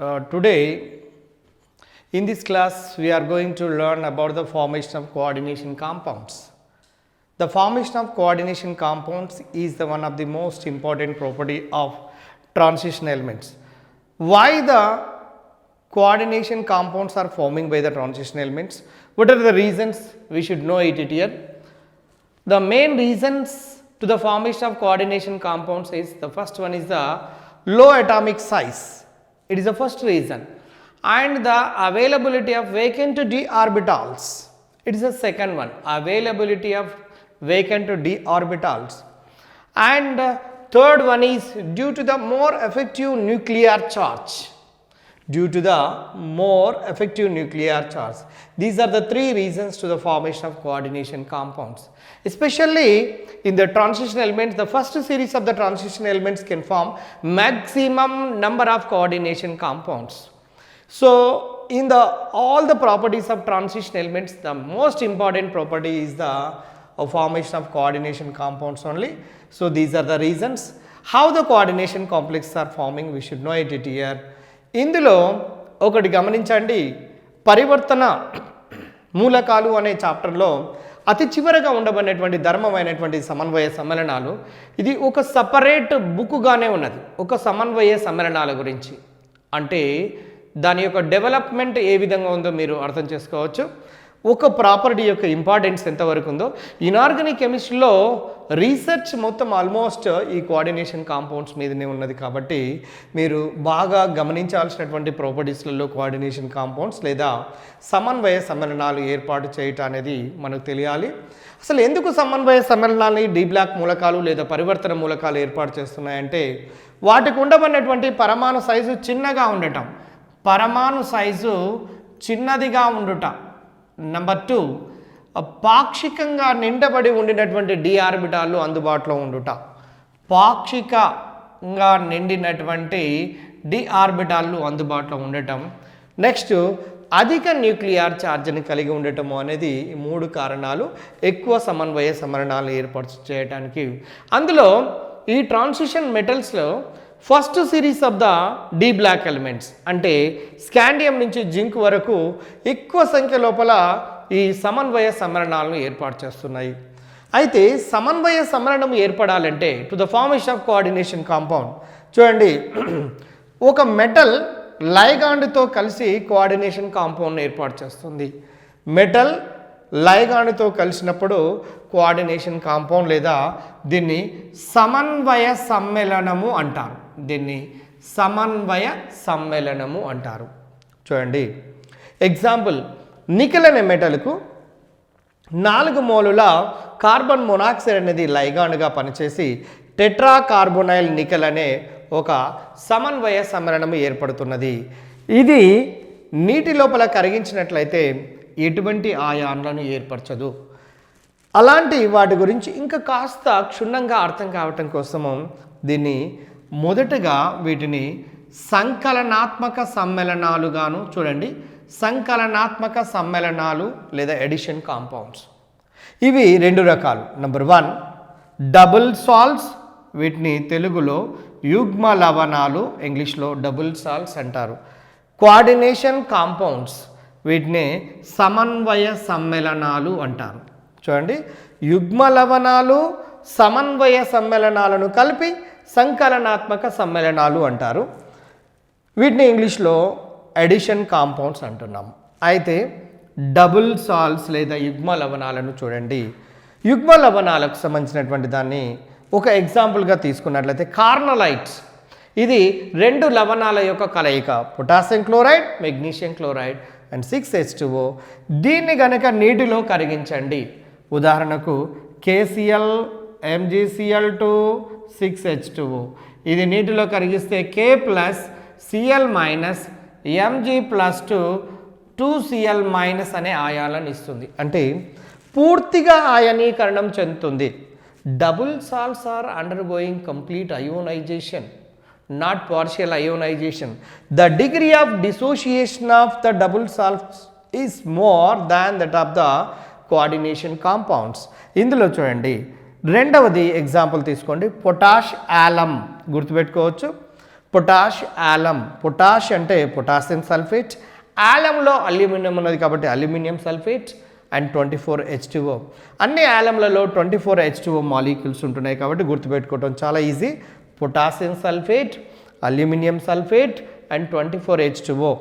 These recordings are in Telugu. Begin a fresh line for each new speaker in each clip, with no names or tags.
Today in this class we are going to learn about the formation of coordination compounds. The formation of coordination compounds is the one of the most important property of transition elements. Why the coordination compounds are forming by the transition elements? What are the reasons? We should know it here. The main reasons to the formation of coordination compounds is, the first one is the low atomic size. It is the first reason, and the availability of vacant d orbitals. It is the second one, availability of vacant d orbitals, and third one is due to the more effective nuclear charge. Due to the more effective nuclear charge. These are the three reasons to the formation of coordination compounds. Especially in the transition elements, the first series of the transition elements can form maximum number of coordination compounds. So, in all the properties of transition elements, the most important property is the formation of coordination compounds only. So, these are the reasons. How the coordination complexes are forming, we should know it here. ఇందులో ఒకటి గమనించండి, పరివర్తన మూలకాలు అనే చాప్టర్లో అతి చివరగా ఉండబడినటువంటి ధర్మమైనటువంటి సమన్వయ సమ్మేళనాలు, ఇది ఒక సపరేట్ బుక్గానే ఉన్నది. ఒక సమన్వయ సమ్మేళనాల గురించి, అంటే దాని యొక్క డెవలప్మెంట్ ఏ విధంగా ఉందో మీరు అర్థం చేసుకోవచ్చు. ఒక ప్రాపర్టీ యొక్క ఇంపార్టెన్స్ ఎంతవరకు ఉందో. ఇనార్గానిక్ కెమిస్ట్రీలో రీసెర్చ్ మొత్తం ఆల్మోస్ట్ ఈ కోఆర్డినేషన్ కాంపౌండ్స్ మీదనే ఉన్నది. కాబట్టి మీరు బాగా గమనించాల్సినటువంటి ప్రాపర్టీస్లలో కోఆర్డినేషన్ కాంపౌండ్స్ లేదా సమన్వయ సమ్మేళనాలు ఏర్పాటు చేయటం అనేది మనకు తెలియాలి. అసలు ఎందుకు సమన్వయ సమ్మేళనాలని డి బ్లాక్ మూలకాలు లేదా పరివర్తన మూలకాలు ఏర్పాటు చేస్తున్నాయంటే, వాటికి ఉండబడినటువంటి పరమాణు సైజు చిన్నగా ఉండటం, పరమాణు సైజు చిన్నదిగా ఉండుట. నెంబర్ 2, పాక్షికంగా నిండబడి ఉండినటువంటి డి ఆర్బిటాలు అందుబాటులో ఉండుట. పాక్షికంగా నిండినటువంటి డి ఆర్బిటాలు అందుబాటులో ఉండటం. నెక్స్ట్, అధిక న్యూక్లియర్ ఛార్జ్ని కలిగి ఉండటము అనేది ఈ 3 కారణాలు ఎక్కువ సమన్వయ సమ్మేళనాలు ఏర్పాటు చేయడానికి. అందులో ఈ ట్రాన్సిషన్ మెటల్స్లో first series of the d block elements, అంటే స్కాండియం నుంచి జింక్ వరకు ఎక్కువ సంఖ్య లోపల ఈ సమన్వయ సమ్మేళనాలను ఏర్పాటు చేస్తున్నాయి. అయితే సమన్వయ సమ్మేళనం ఏర్పడాలంటే, to the formation of coordination compound, చూడండి, ఒక మెటల్ లైగాండ్తో కలిసి కోఆర్డినేషన్ కాంపౌండ్ ఏర్పాటు చేస్తుంది. మెటల్ లైగాండ్తో కలిసినప్పుడు కోఆర్డినేషన్ కాంపౌండ్ లేదా దీన్ని సమన్వయ సమ్మేళనము అంటారు. దీన్ని సమన్వయ సమ్మేళనము అంటారు. చూడండి, ఎగ్జాంపుల్, నికెల్ అనే మెటల్కు 4 మోలుల కార్బన్ మొనాక్సైడ్ అనేది లైగాండ్గా పనిచేసి టెట్రా కార్బోనైల్ నికెల్ అనే ఒక సమన్వయ సమ్మేళనము ఏర్పడుతున్నది. ఇది నీటి లోపల కరిగించినట్లయితే ఎటువంటి ఆయాన్లను ఏర్పరచదు. అలాంటి వాటి గురించి ఇంకా కాస్త క్షుణ్ణంగా అర్థం కావటం కోసము దీన్ని మొదటగా వీటిని సంకలనాత్మక సమ్మేళనాలుగాను, చూడండి, సంకలనాత్మక సమ్మేళనాలు లేదా ఎడిషన్ కాంపౌండ్స్. ఇవి 2 రకాలు. నెంబర్ 1, డబుల్ సాల్ట్స్, వీటిని తెలుగులో యుగ్మ లవణాలు, ఇంగ్లీష్లో డబుల్ సాల్ట్స్ అంటారు. కోఆర్డినేషన్ కాంపౌండ్స్, వీటిని సమన్వయ సమ్మేళనాలు అంటారు. చూడండి, యుగ్మ లవణాలు సమన్వయ సమ్మేళనాలను కలిపి సంకలనాత్మక సమ్మేళనాలు అంటారు. వీటిని ఇంగ్లీష్లో ఎడిషన్ కాంపౌండ్స్ అంటున్నాము. అయితే డబుల్ సాల్ట్స్ లేదా యుగ్మ లవణాలను చూడండి, యుగ్మ లవణాలకు సంబంధించినటువంటి దాన్ని ఒక ఎగ్జాంపుల్గా తీసుకున్నట్లయితే కార్నలైట్స్, ఇది 2 లవణాల యొక్క కలయిక, potassium chloride, magnesium chloride and 6H2O. దీన్ని గనక నీటిలో కరిగించండి, ఉదాహరణకు KCl MgCl2 6H2O, ఇది నీటిలో కరిగిస్తే K plus Cl minus Mg plus 2Cl minus అనే ఆయాలను ఇస్తుంది. అంటే పూర్తిగా ఆయనీకరణం చెందుతుంది. Double salts are undergoing complete ionization, not partial ionization. The degree of dissociation of the double salts is more than that of the coordination compounds. ఇందులో చూడండి, రెండవది ఎగ్జాంపుల్ తీసుకోండి, పొటాష్ ఆలం గుర్తుపెట్టుకోవచ్చు. పొటాష్ ఆలం, పొటాష్ అంటే పొటాషియం సల్ఫేట్, ఆలంలో అల్యూమినియం ఉన్నది కాబట్టి అల్యూమినియం సల్ఫేట్ అండ్ 24H2O. అన్ని ఆలంలలో 24H2O మాలిక్యూల్స్ ఉంటున్నాయి కాబట్టి గుర్తుపెట్టుకోవడం చాలా easy. Potassium sulphate, aluminium sulphate and 24H2O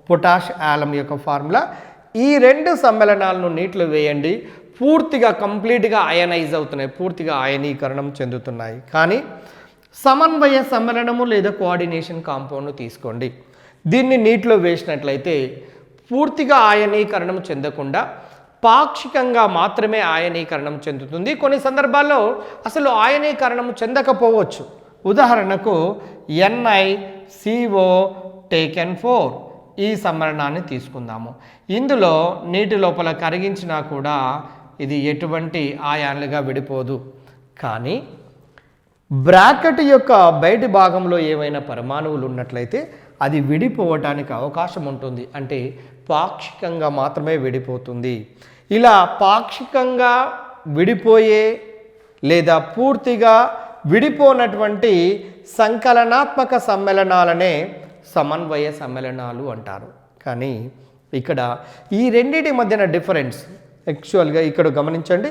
potash alum యొక్క ఫార్ములా. ఈ రెండు సమ్మేళనాలను నీటిలో వేయండి, పూర్తిగా కంప్లీట్గా అయనైజ్ అవుతున్నాయి, పూర్తిగా అయనీకరణం చెందుతున్నాయి. కానీ సమన్వయ సమ్మేళనము లేదా కోఆర్డినేషన్ కాంపౌండ్ను తీసుకోండి, దీన్ని నీటిలో వేసినట్లయితే పూర్తిగా ఆయనీకరణం చెందకుండా పాక్షికంగా మాత్రమే ఆయనీకరణం చెందుతుంది. కొన్ని సందర్భాల్లో అసలు ఆయనీకరణం చెందకపోవచ్చు. ఉదాహరణకు NiCO టేకెన్ 4 ఈ సమ్మేళనాన్ని తీసుకుందాము. ఇందులో నీటి లోపల కరిగించినా కూడా ఇది ఎటువంటి ఆయాన్లుగా విడిపోదు. కానీ బ్రాకెట్ యొక్క బయటి భాగంలో ఏవైనా పరమాణువులు ఉన్నట్లయితే అది విడిపోవటానికి అవకాశం ఉంటుంది, అంటే పాక్షికంగా మాత్రమే విడిపోతుంది. ఇలా పాక్షికంగా విడిపోయే లేదా పూర్తిగా విడిపోనటువంటి సంకలనాత్మక సమ్మేళనాలనే సమన్వయ సమ్మేళనాలు అంటారు. కానీ ఇక్కడ ఈ రెండింటి మధ్యన డిఫరెన్స్ యాక్చువల్గా ఇక్కడ గమనించండి,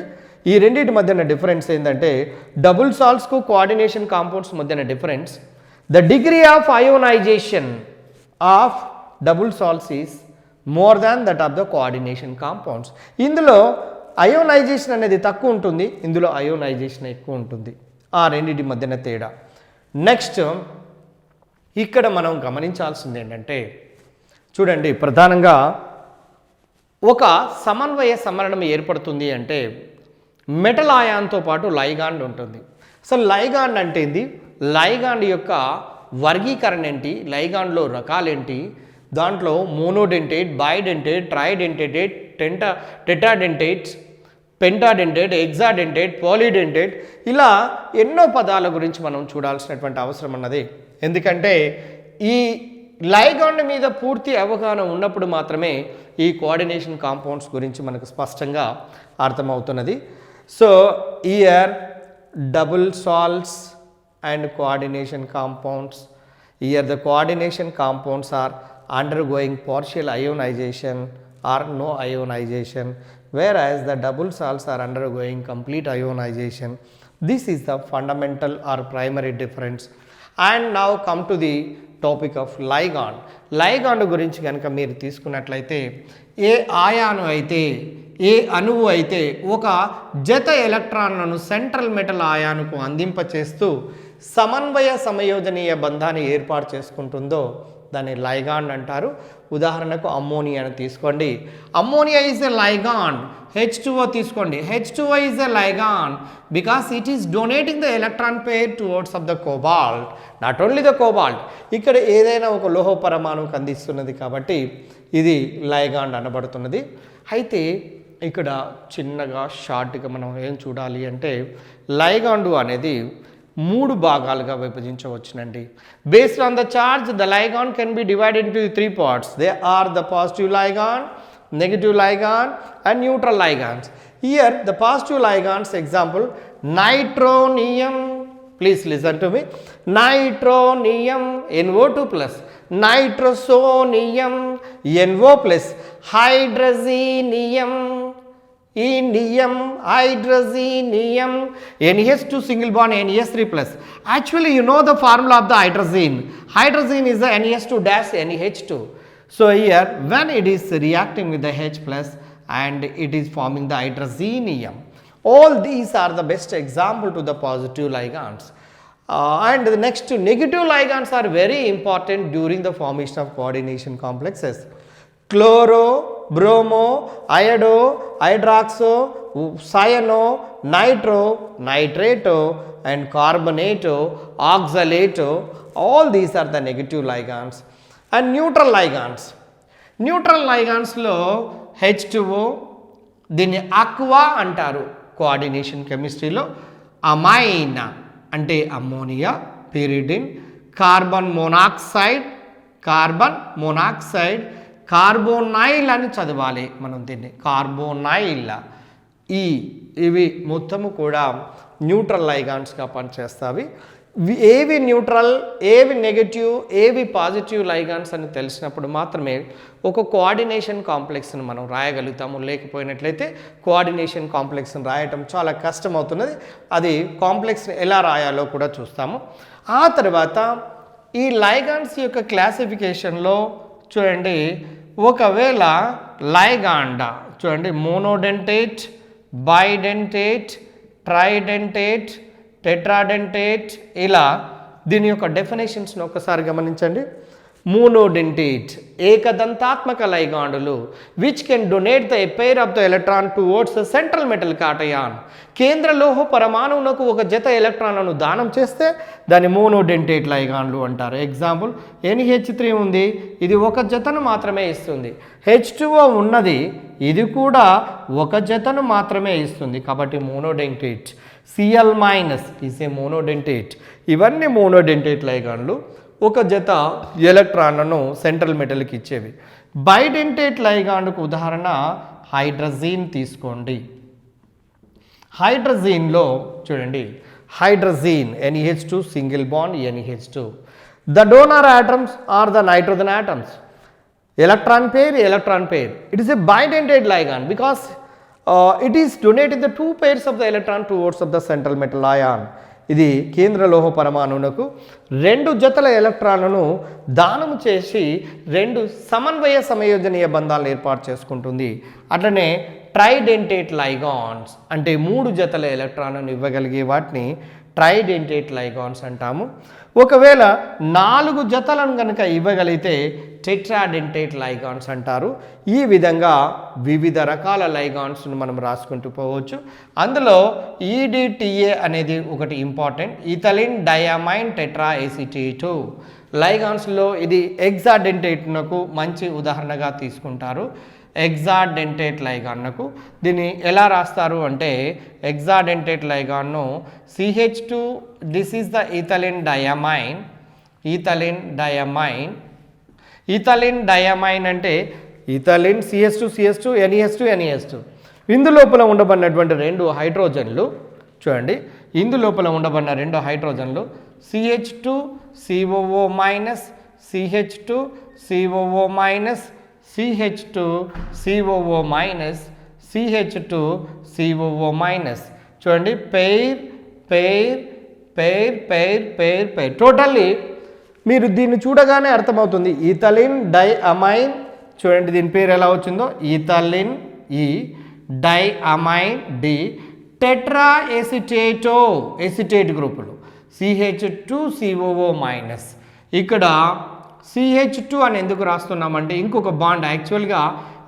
ఈ రెండింటి మధ్యన డిఫరెన్స్ ఏంటంటే డబుల్ సాల్ట్స్కు కోఆర్డినేషన్ కాంపౌండ్స్ మధ్యన difference, the degree of ionization of double salts is more than that of the coordination compounds. ఇందులో అయోనైజేషన్ అనేది తక్కువ ఉంటుంది, ఇందులో అయోనైజేషన్ ఎక్కువ ఉంటుంది. ఆ రెండింటి మధ్యన తేడా. నెక్స్ట్ ఇక్కడ మనం గమనించాల్సింది ఏంటంటే చూడండి, ప్రధానంగా ఒక సమన్వయ సమ్మేళనం ఏర్పడుతుంది అంటే మెటల్ ఆయాన్తో పాటు లైగాండ్ ఉంటుంది. అసలు లైగాండ్ అంటే ఏంది, లైగాండ్ యొక్క వర్గీకరణ ఏంటి, లైగాండ్లో రకాలేంటి, దాంట్లో మోనోడెంటేట్, బైడెంటేట్, ట్రైడెంటేట్, టెటాడెంటేట్స్, పెంటాడెంటేట్, ఎగ్జాడెంటేట్, పాలిడెంటేట్, ఇలా ఎన్నో పదాల గురించి మనం చూడాల్సినటువంటి అవసరం ఉన్నది. ఎందుకంటే ఈ లైగాండ్ మీద పూర్తి అవగాహన ఉన్నప్పుడు మాత్రమే ఈ కోఆర్డినేషన్ కాంపౌండ్స్ గురించి మనకు స్పష్టంగా అర్థమవుతున్నది. So here double salts and coordination compounds, here the coordination compounds are undergoing partial ionization or no ionization, whereas the double salts are undergoing complete ionization. This is the fundamental or primary difference. And now come to the topic of ligand. Ligand గురించి కనుక మీరు తీసుకున్నట్లయితే ఏ ఆయాను అయితే, ఏ అణువు అయితే ఒక జత ఎలక్ట్రాన్లను సెంట్రల్ మెటల్ ఆయానుకు అందింపచేస్తూ సమన్వయ సమయోజనీయ బంధాన్ని ఏర్పాటు చేసుకుంటుందో దాన్ని లైగాండ్ అంటారు. ఉదాహరణకు అమ్మోనియాను తీసుకోండి, ammonia is a ligand. H2O తీసుకోండి, H2O is a ligand because it is donating the electron pair towards of the cobalt. Not only the cobalt, ఇక్కడ ఏదైనా ఒక లోహ పరమాణువుకు అందిస్తున్నది కాబట్టి ఇది లైగాండ్ అనబడుతున్నది. అయితే ఇక్కడ చిన్నగా షార్ట్గా మనం ఏం చూడాలి అంటే లైగాండు అనేది 3 భాగాలుగా విభజించవచ్చునండి. Based on the charge the ligand can be divided into 3 parts. They are the positive ligand, negative ligand and neutral ligands. Here the positive ligands example nitronium, please listen to me, nitronium NO2+, nitrosonium NO+, hydrazinium, indium, hydrazinium, NH2 single bond NH3+. Actually you know the formula of the hydrazine. Hydrazine is the NH2 dash NH2. So here when it is reacting with the H plus and it is forming the hydrazinium. All these are the best example to the positive ligands. And the next negative ligands are very important during the formation of coordination complexes. Chloro, bromo, iodo, hydroxo, cyano, nitro, nitrato and carbonato, oxalato, all these are the negative ligands. And neutral ligands. Neutral ligands లో H2O, దీన్ని aqua అంటారు కోఆర్డినేషన్ కెమిస్ట్రీలో. అమైన్ అంటే ammonia, pyridine, carbon monoxide, carbonyl అని చదవాలి మనం దీన్ని, కార్బోనైల్. ఇవి మొత్తము కూడా న్యూట్రల్ లైగాండ్స్గా పనిచేస్తాయి. ఏవి న్యూట్రల్, ఏవి నెగటివ్, ఏవి పాజిటివ్ లైగాన్స్ అని తెలిసినప్పుడు మాత్రమే ఒక కోఆర్డినేషన్ కాంప్లెక్స్ని మనం రాయగలుగుతాము. లేకపోయినట్లయితే కోఆర్డినేషన్ కాంప్లెక్స్ని రాయటం చాలా కష్టమవుతున్నది. అది కాంప్లెక్స్ని ఎలా రాయాలో కూడా చూస్తాము. ఆ తర్వాత ఈ లైగాన్స్ యొక్క క్లాసిఫికేషన్లో చూడండి, ఒకవేళ లైగాండా చూడండి మోనోడెంటేట్, బైడెంటేట్, ట్రైడెంటేట్, టెట్రాడెంటేట్, ఇలా దీని యొక్క డెఫినేషన్స్ని ఒకసారి గమనించండి. మోనోడెంటేట్ ఏకదంతాత్మక లైగాండులు which can donate the pair of the electron towards the central metal cation. కేంద్ర లోహ పరమాణువునకు ఒక జత ఎలక్ట్రాన్లను దానం చేస్తే దాన్ని మోనోడెంటేట్ లైగాండ్లు అంటారు. ఎగ్జాంపుల్ NH3 ఉంది, ఇది ఒక జతను మాత్రమే ఇస్తుంది. H2O ఉన్నది, ఇది కూడా ఒక జతను మాత్రమే ఇస్తుంది, కాబట్టి monodentate. Cl- is a monodentate. ఇవన్నీ మోనోడెంటేట్ లైగాండ్లు, ఒక జత ఎలక్ట్రాన్లను సెంట్రల్ మెటల్కి ఇచ్చేవి. బైడెంటేట్ లైగాండ్కు ఉదాహరణ హైడ్రజీన్ తీసుకోండి. హైడ్రజీన్లో చూడండి, hydrazine NH2 single bond NH2. The donor atoms are the nitrogen atoms. Electron pair, electron pair. It is a bidentate ligand because it is donated the two pairs of the electron towards of the central metal ion. ఇది కేంద్ర లోహ పరమాణువునకు రెండు జతల ఎలక్ట్రాన్లను దానము చేసి రెండు సమన్వయ సమయోజనీయ బంధాలను ఏర్పాటు చేసుకుంటుంది. అట్లనే ట్రైడెంటేట్ లైగాన్స్ అంటే మూడు జతల ఎలక్ట్రాన్లను ఇవ్వగలిగే వాటిని ట్రైడెంటేట్ లైగాన్స్ అంటాము. ఒకవేళ 4 జతలను కనుక ఇవ్వగలిగితే టెట్రాడెంటేట్ లైగాన్స్ అంటారు. ఈ విధంగా వివిధ రకాల లైగాన్స్ను మనం రాసుకుంటూ పోవచ్చు. అందులో EDTA అనేది ఒకటి ఇంపార్టెంట్, ఇథలిన్ డయామైన్ టెట్రాఎసిటేటు లైగాన్స్లో ఇది ఎగ్జాడెంటేట్నకు మంచి ఉదాహరణగా తీసుకుంటారు. ఎగ్జాడెంటేట్ లైగాన్కు దీన్ని ఎలా రాస్తారు అంటే ఎగ్జాడెంటేట్ లైగాన్ను CH2, this is the ethylene diamine. Ethylene diamine, ethylene diamine అంటే ఇథలిన్ CH2 NH2. ఇందులోపల ఉండబడినటువంటి రెండు హైడ్రోజన్లు చూడండి, ఇందులోపల ఉండబడిన రెండు హైడ్రోజన్లు CH2 COO minus, CH2 COO minus, CH2 COO minus, CH2 COO minus. చూడండి pair pair pair pair pair pair. Totally మీరు దీన్ని చూడగానే అర్థమవుతుంది. ఇథలిన్ డైఅమైన్ చూడండి, దీని పేరు ఎలా వచ్చిందో ఇథలిన్ ఈ డైఅమైన్ డి టెట్రా ఎసిటేటో ఎసిటేట్ గ్రూపులు CH2 COO మైనస్. ఇక్కడ CH2 అని ఎందుకు రాస్తున్నామంటే ఇంకొక బాండ్ యాక్చువల్గా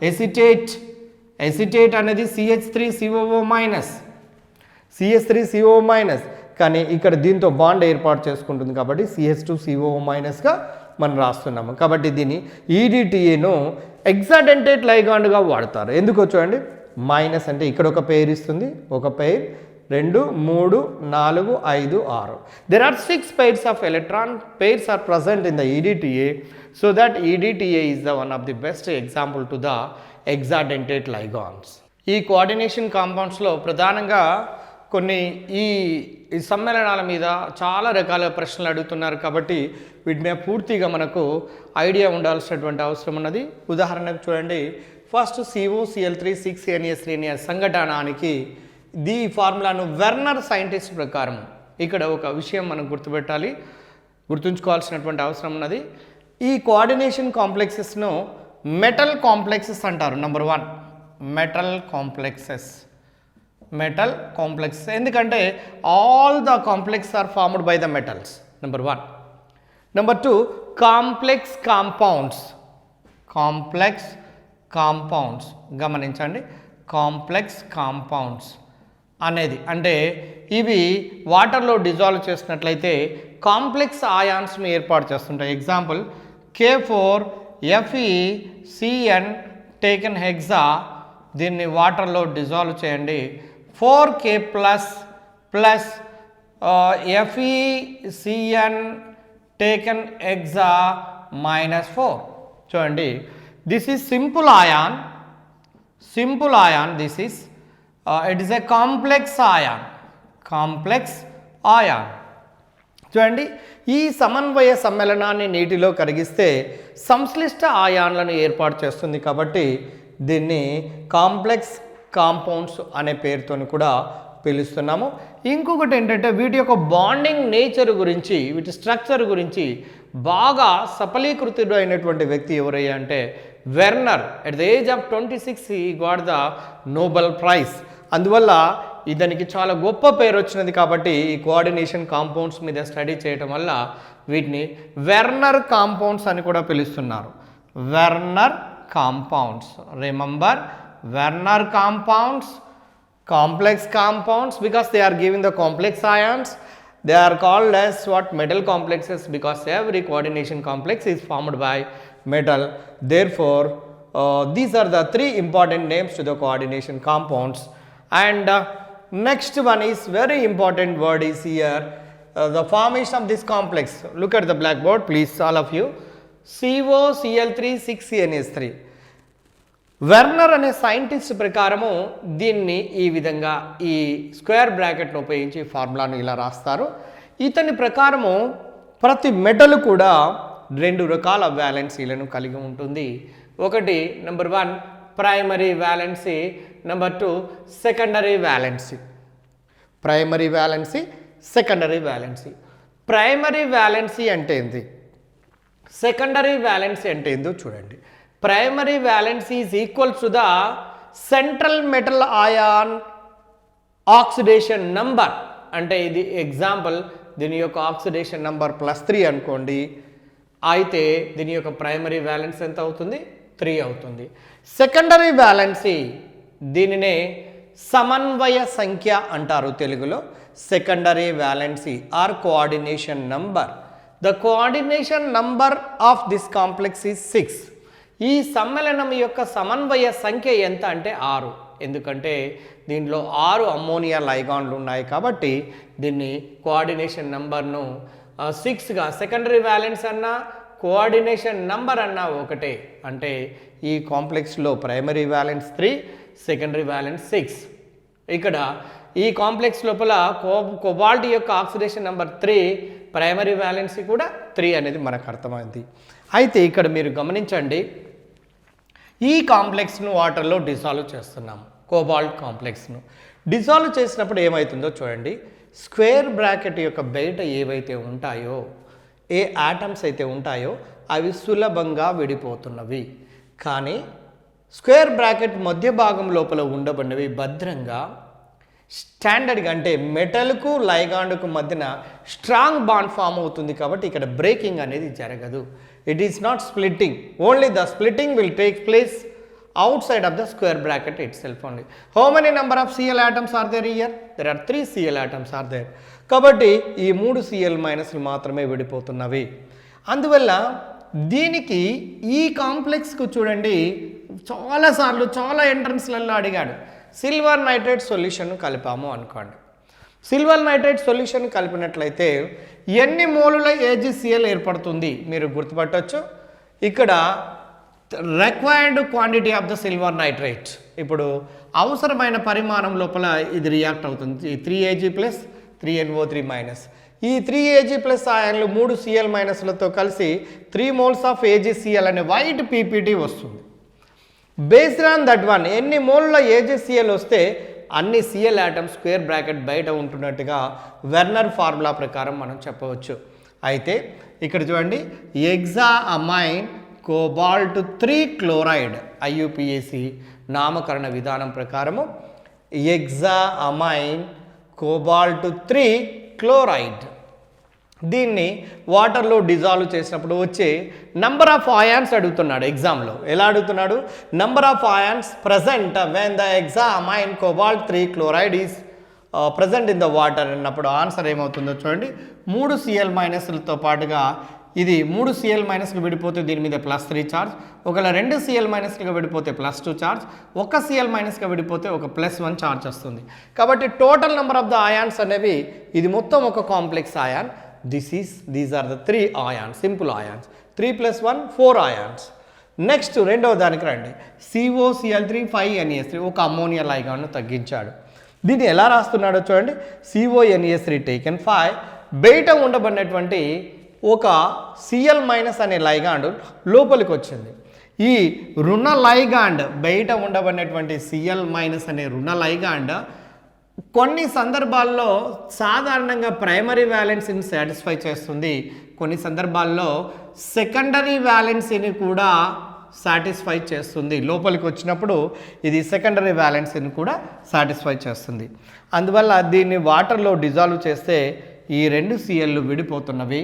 ఎసిటేట్ అనేది CH3 COO minus, CH3 COO minus, కానీ ఇక్కడ దీంతో బాండ్ ఏర్పాటు చేసుకుంటుంది కాబట్టి CH2 COO మైనస్గా మనం రాస్తున్నాము. కాబట్టి దీన్ని EDTAను ఎగ్జాడెంటేట్ లైగాండ్గా వాడతారు. ఎందుకో చూడండి, మైనస్ అంటే ఇక్కడ ఒక పేరు ఇస్తుంది, ఒక పేర్ 2 3 4 5 6. There are 6 pairs of electron pairs are present in the EDTA, so that EDTA is the one of the best example to the hexadentate ligands. ఈ కోఆర్డినేషన్ కాంపౌండ్స్లో ప్రధానంగా కొన్ని ఈ సమ్మేళనాల మీద చాలా రకాల ప్రశ్నలు అడుగుతున్నారు కాబట్టి వీటి మీద పూర్తిగా మనకు ఐడియా ఉండాల్సినటువంటి అవసరం ఉన్నది. ఉదాహరణకు చూడండి, ఫస్ట్ COCl3 6NH3 సంఘటనానికి ఈ ఫార్ములాను వెర్నర్ సైంటిస్ట్ ప్రకారం ఇక్కడ ఒక విషయం మనం గుర్తుంచుకోవాల్సినటువంటి అవసరం ఉన్నది. ఈ కోఆర్డినేషన్ కాంప్లెక్సెస్ను మెటల్ కాంప్లెక్సెస్ అంటారు. నెంబర్ 1 మెటల్ కాంప్లెక్సెస్ ఎందుకంటే all the complex are formed by the metals. Number 1. Number 2 complex compounds గమనించండి, కాంప్లెక్స్ కాంపౌండ్స్ అనేది అంటే ఇవి వాటర్లో డిజాల్వ్ చేసినట్లయితే కాంప్లెక్స్ ఆయాన్స్ను ఏర్పాటు చేస్తుంటాయి. ఎగ్జాంపుల్ K4FeCN టేకెన్ హెక్సా, దీన్ని వాటర్లో డిజాల్వ్ చేయండి. 4K plus FeCN taken hexa -4. చూడండి, this is simple Ayaan, this is it is a complex ion. చూడండి, ఈ సమన్వయ సమ్మేళనాన్ని నీటిలో కరిగిస్తే సంశ్లిష్ట ఆయాన్లను ఏర్పాటు చేస్తుంది కాబట్టి దీన్ని కాంప్లెక్స్ కాంపౌండ్స్ అనే పేరుతో కూడా పిలుస్తున్నాము. ఇంకొకటి ఏంటంటే వీటి యొక్క బాండింగ్ నేచర్ గురించి, వీటి స్ట్రక్చర్ గురించి బాగా సఫలీకృతుడు అయినటువంటి వ్యక్తి ఎవరయ్యా అంటే Werner. At the age of 26 he got the Nobel prize. అందువల్ల ఇతనికి చాలా గొప్ప పేరు వచ్చినది కాబట్టి ఈ కోఆర్డినేషన్ కాంపౌండ్స్ మీద స్టడీ చేయటం వల్ల వీటిని వెర్నర్ కాంపౌండ్స్ అని కూడా పిలుస్తున్నారు. Werner compounds, remember Werner compounds, complex compounds because they are giving the complex ions. They are called as what? Metal complexes, because every coordination complex is formed by metal. Therefore these are the three important names to the coordination compounds. And next one is very important word is here, the formation of this complex. Look at the blackboard please, all of you. COCl3 6CnH3. Werner అనే సైంటిస్ట్ ప్రకారము దీన్ని ఈ విధంగా ఈ స్క్వేర్ బ్రాకెట్ను ఉపయోగించి ఫార్ములాను ఇలా రాస్తారు. ఇతని ప్రకారము ప్రతి మెటల్ కూడా 2 రకాల వ్యాలెన్సీలను కలిగి ఉంటుంది. ఒకటి number 1 primary valency, number 2 secondary valency. Primary valency, secondary valency. Primary valency అంటే ఏంటి, సెకండరీ వ్యాలెన్సీ అంటే ఏందో చూడండి. Primary valency is equal to the central metal ion oxidation number. అంటే ఇది ఎగ్జాంపుల్, దీని యొక్క ఆక్సిడేషన్ నంబర్ +3 అనుకోండి, అయితే దీని యొక్క ప్రైమరీ వ్యాలెన్స్ ఎంత అవుతుంది, 3 అవుతుంది. సెకండరీ వ్యాలెన్సీ దీనినే సమన్వయ సంఖ్య అంటారు తెలుగులో. Secondary valency or coordination number. The coordination number of this complex is 6. ఈ సమ్మేళనం యొక్క సమన్వయ సంఖ్య ఎంత అంటే 6. ఎందుకంటే దీంట్లో 6 అమ్మోనియా లైగాన్లు ఉన్నాయి కాబట్టి దీన్ని కోఆర్డినేషన్ నంబర్ను 6గా, సెకండరీ వ్యాలెన్స్ అన్నా కోఆర్డినేషన్ నంబర్ అన్నా ఒకటే. అంటే ఈ కాంప్లెక్స్లో ప్రైమరీ వ్యాలెన్స్ 3, సెకండరీ వ్యాలెన్స్ 6. ఇక్కడ ఈ కాంప్లెక్స్ లోపల కోబాల్ట్ యొక్క ఆక్సిడేషన్ నంబర్ 3, ప్రైమరీ వ్యాలెన్సీ కూడా 3 అనేది మనకు అర్థమైంది. అయితే ఇక్కడ మీరు గమనించండి, ఈ కాంప్లెక్స్ను వాటర్లో డిజాల్వ్ చేస్తున్నాము. కోబాల్ట్ కాంప్లెక్స్ను డిజాల్వ్ చేసినప్పుడు ఏమవుతుందో చూడండి. స్క్వేర్ బ్రాకెట్ యొక్క బయట ఏవైతే ఉంటాయో, ఏ ఆటమ్స్ అయితే ఉంటాయో అవి సులభంగా విడిపోతున్నవి. కానీ స్క్వేర్ బ్రాకెట్ మధ్య భాగం లోపల ఉండబడినవి భద్రంగా స్టాండర్డ్గా, అంటే మెటల్కు లైగాండ్కు మధ్యన స్ట్రాంగ్ బాండ్ ఫామ్ అవుతుంది కాబట్టి ఇక్కడ బ్రేకింగ్ అనేది జరగదు. It is not splitting, only the splitting will take place outside of the square bracket itself only. How many number of Cl atoms are there here? There are 3 Cl atoms are there. కాబట్టి ఈ 3 Cl మైనస్లు మాత్రమే విడిపోతున్నవి. అందువల్ల దీనికి ఈ కాంప్లెక్స్కు చూడండి చాలాసార్లు చాలా ఎంట్రన్స్లలో అడిగాడు. సిల్వర్ నైట్రేట్ సొల్యూషన్ కలిపాము అనుకోండి. సిల్వర్ నైట్రేట్ సొల్యూషన్ కలిపినట్లయితే ఎన్ని మోలుల AgCl ఏర్పడుతుంది మీరు గుర్తుపట్టవచ్చు. ఇక్కడ required quantity of the silver nitrate, ఇప్పుడు అవసరమైన పరిమాణం లోపల ఇది రియాక్ట్ అవుతుంది. 3Ag + 3NO3-. ఈ 3Ag+ ఆయన్లు 3 Cl- కలిసి 3 moles ఆఫ్ AgCl అనే వైట్ PPT వస్తుంది. బేస్డ్ ఆన్ దట్ వన్ ఎన్ని మోల్ల AgCl వస్తే అన్ని Cl ఆటమ్స్ స్క్వేర్ బ్రాకెట్ బయట ఉంటున్నట్టుగా వెర్నర్ ఫార్ములా ప్రకారం మనం చెప్పవచ్చు. అయితే ఇక్కడ చూడండి, ఎగ్జాఅమైన్ కోబాల్ట్ 3 క్లోరైడ్ IUPAC నామకరణ విధానం ప్రకారము ఎగ్జాఅమైన్ కోబాల్ట్ 3 క్లోరైడ్ దీన్ని వాటర్లో డిజాల్వ్ చేసినప్పుడు వచ్చే నంబర్ ఆఫ్ ఆయాన్స్ అడుగుతున్నాడు ఎగ్జామ్లో. ఎలా అడుగుతున్నాడు? Number of ions present when the ఎగ్జామైన్ cobalt 3 chloride is present in the water అన్నప్పుడు ఆన్సర్ ఏమవుతుందో చూడండి. 3 Cl- పాటుగా ఇది 3 Cl- విడిపోతే దీని మీద +3 ఛార్జ్, ఒకవేళ 2 Cl- విడిపోతే +2 ఛార్జ్, 1 Cl- విడిపోతే ఒక +1 ఛార్జ్ వస్తుంది. కాబట్టి total number of the ions అనేవి ఇది మొత్తం ఒక complex Ayaan. These are the 3 ions, simple ions. 3 + 1 4 ions. Next రెండవ దానికి రండి. COCl3 5NH3 ఒక అమ్మోనియా లైగాన్ను తగ్గించాడు. దీన్ని ఎలా రాస్తున్నాడో చూడండి. CONH3 taken 5, బయట ఉండబడినటువంటి ఒక Cl- అనే లైగాండ్ లోపలికి వచ్చింది. ఈ రుణ లైగాండ్ బయట ఉండబడినటువంటి Cl- అనే రుణ లైగాండ్ కొన్ని సందర్భాల్లో సాధారణంగా ప్రైమరీ వ్యాలెన్సీని సాటిస్ఫై చేస్తుంది, కొన్ని సందర్భాల్లో సెకండరీ వ్యాలెన్సీని కూడా సాటిస్ఫై చేస్తుంది. లోపలికి వచ్చినప్పుడు ఇది సెకండరీ వ్యాలెన్సీని కూడా సాటిస్ఫై చేస్తుంది. అందువల్ల దీన్ని వాటర్లో డిజాల్వ్ చేస్తే ఈ 2 Clలు విడిపోతున్నవి.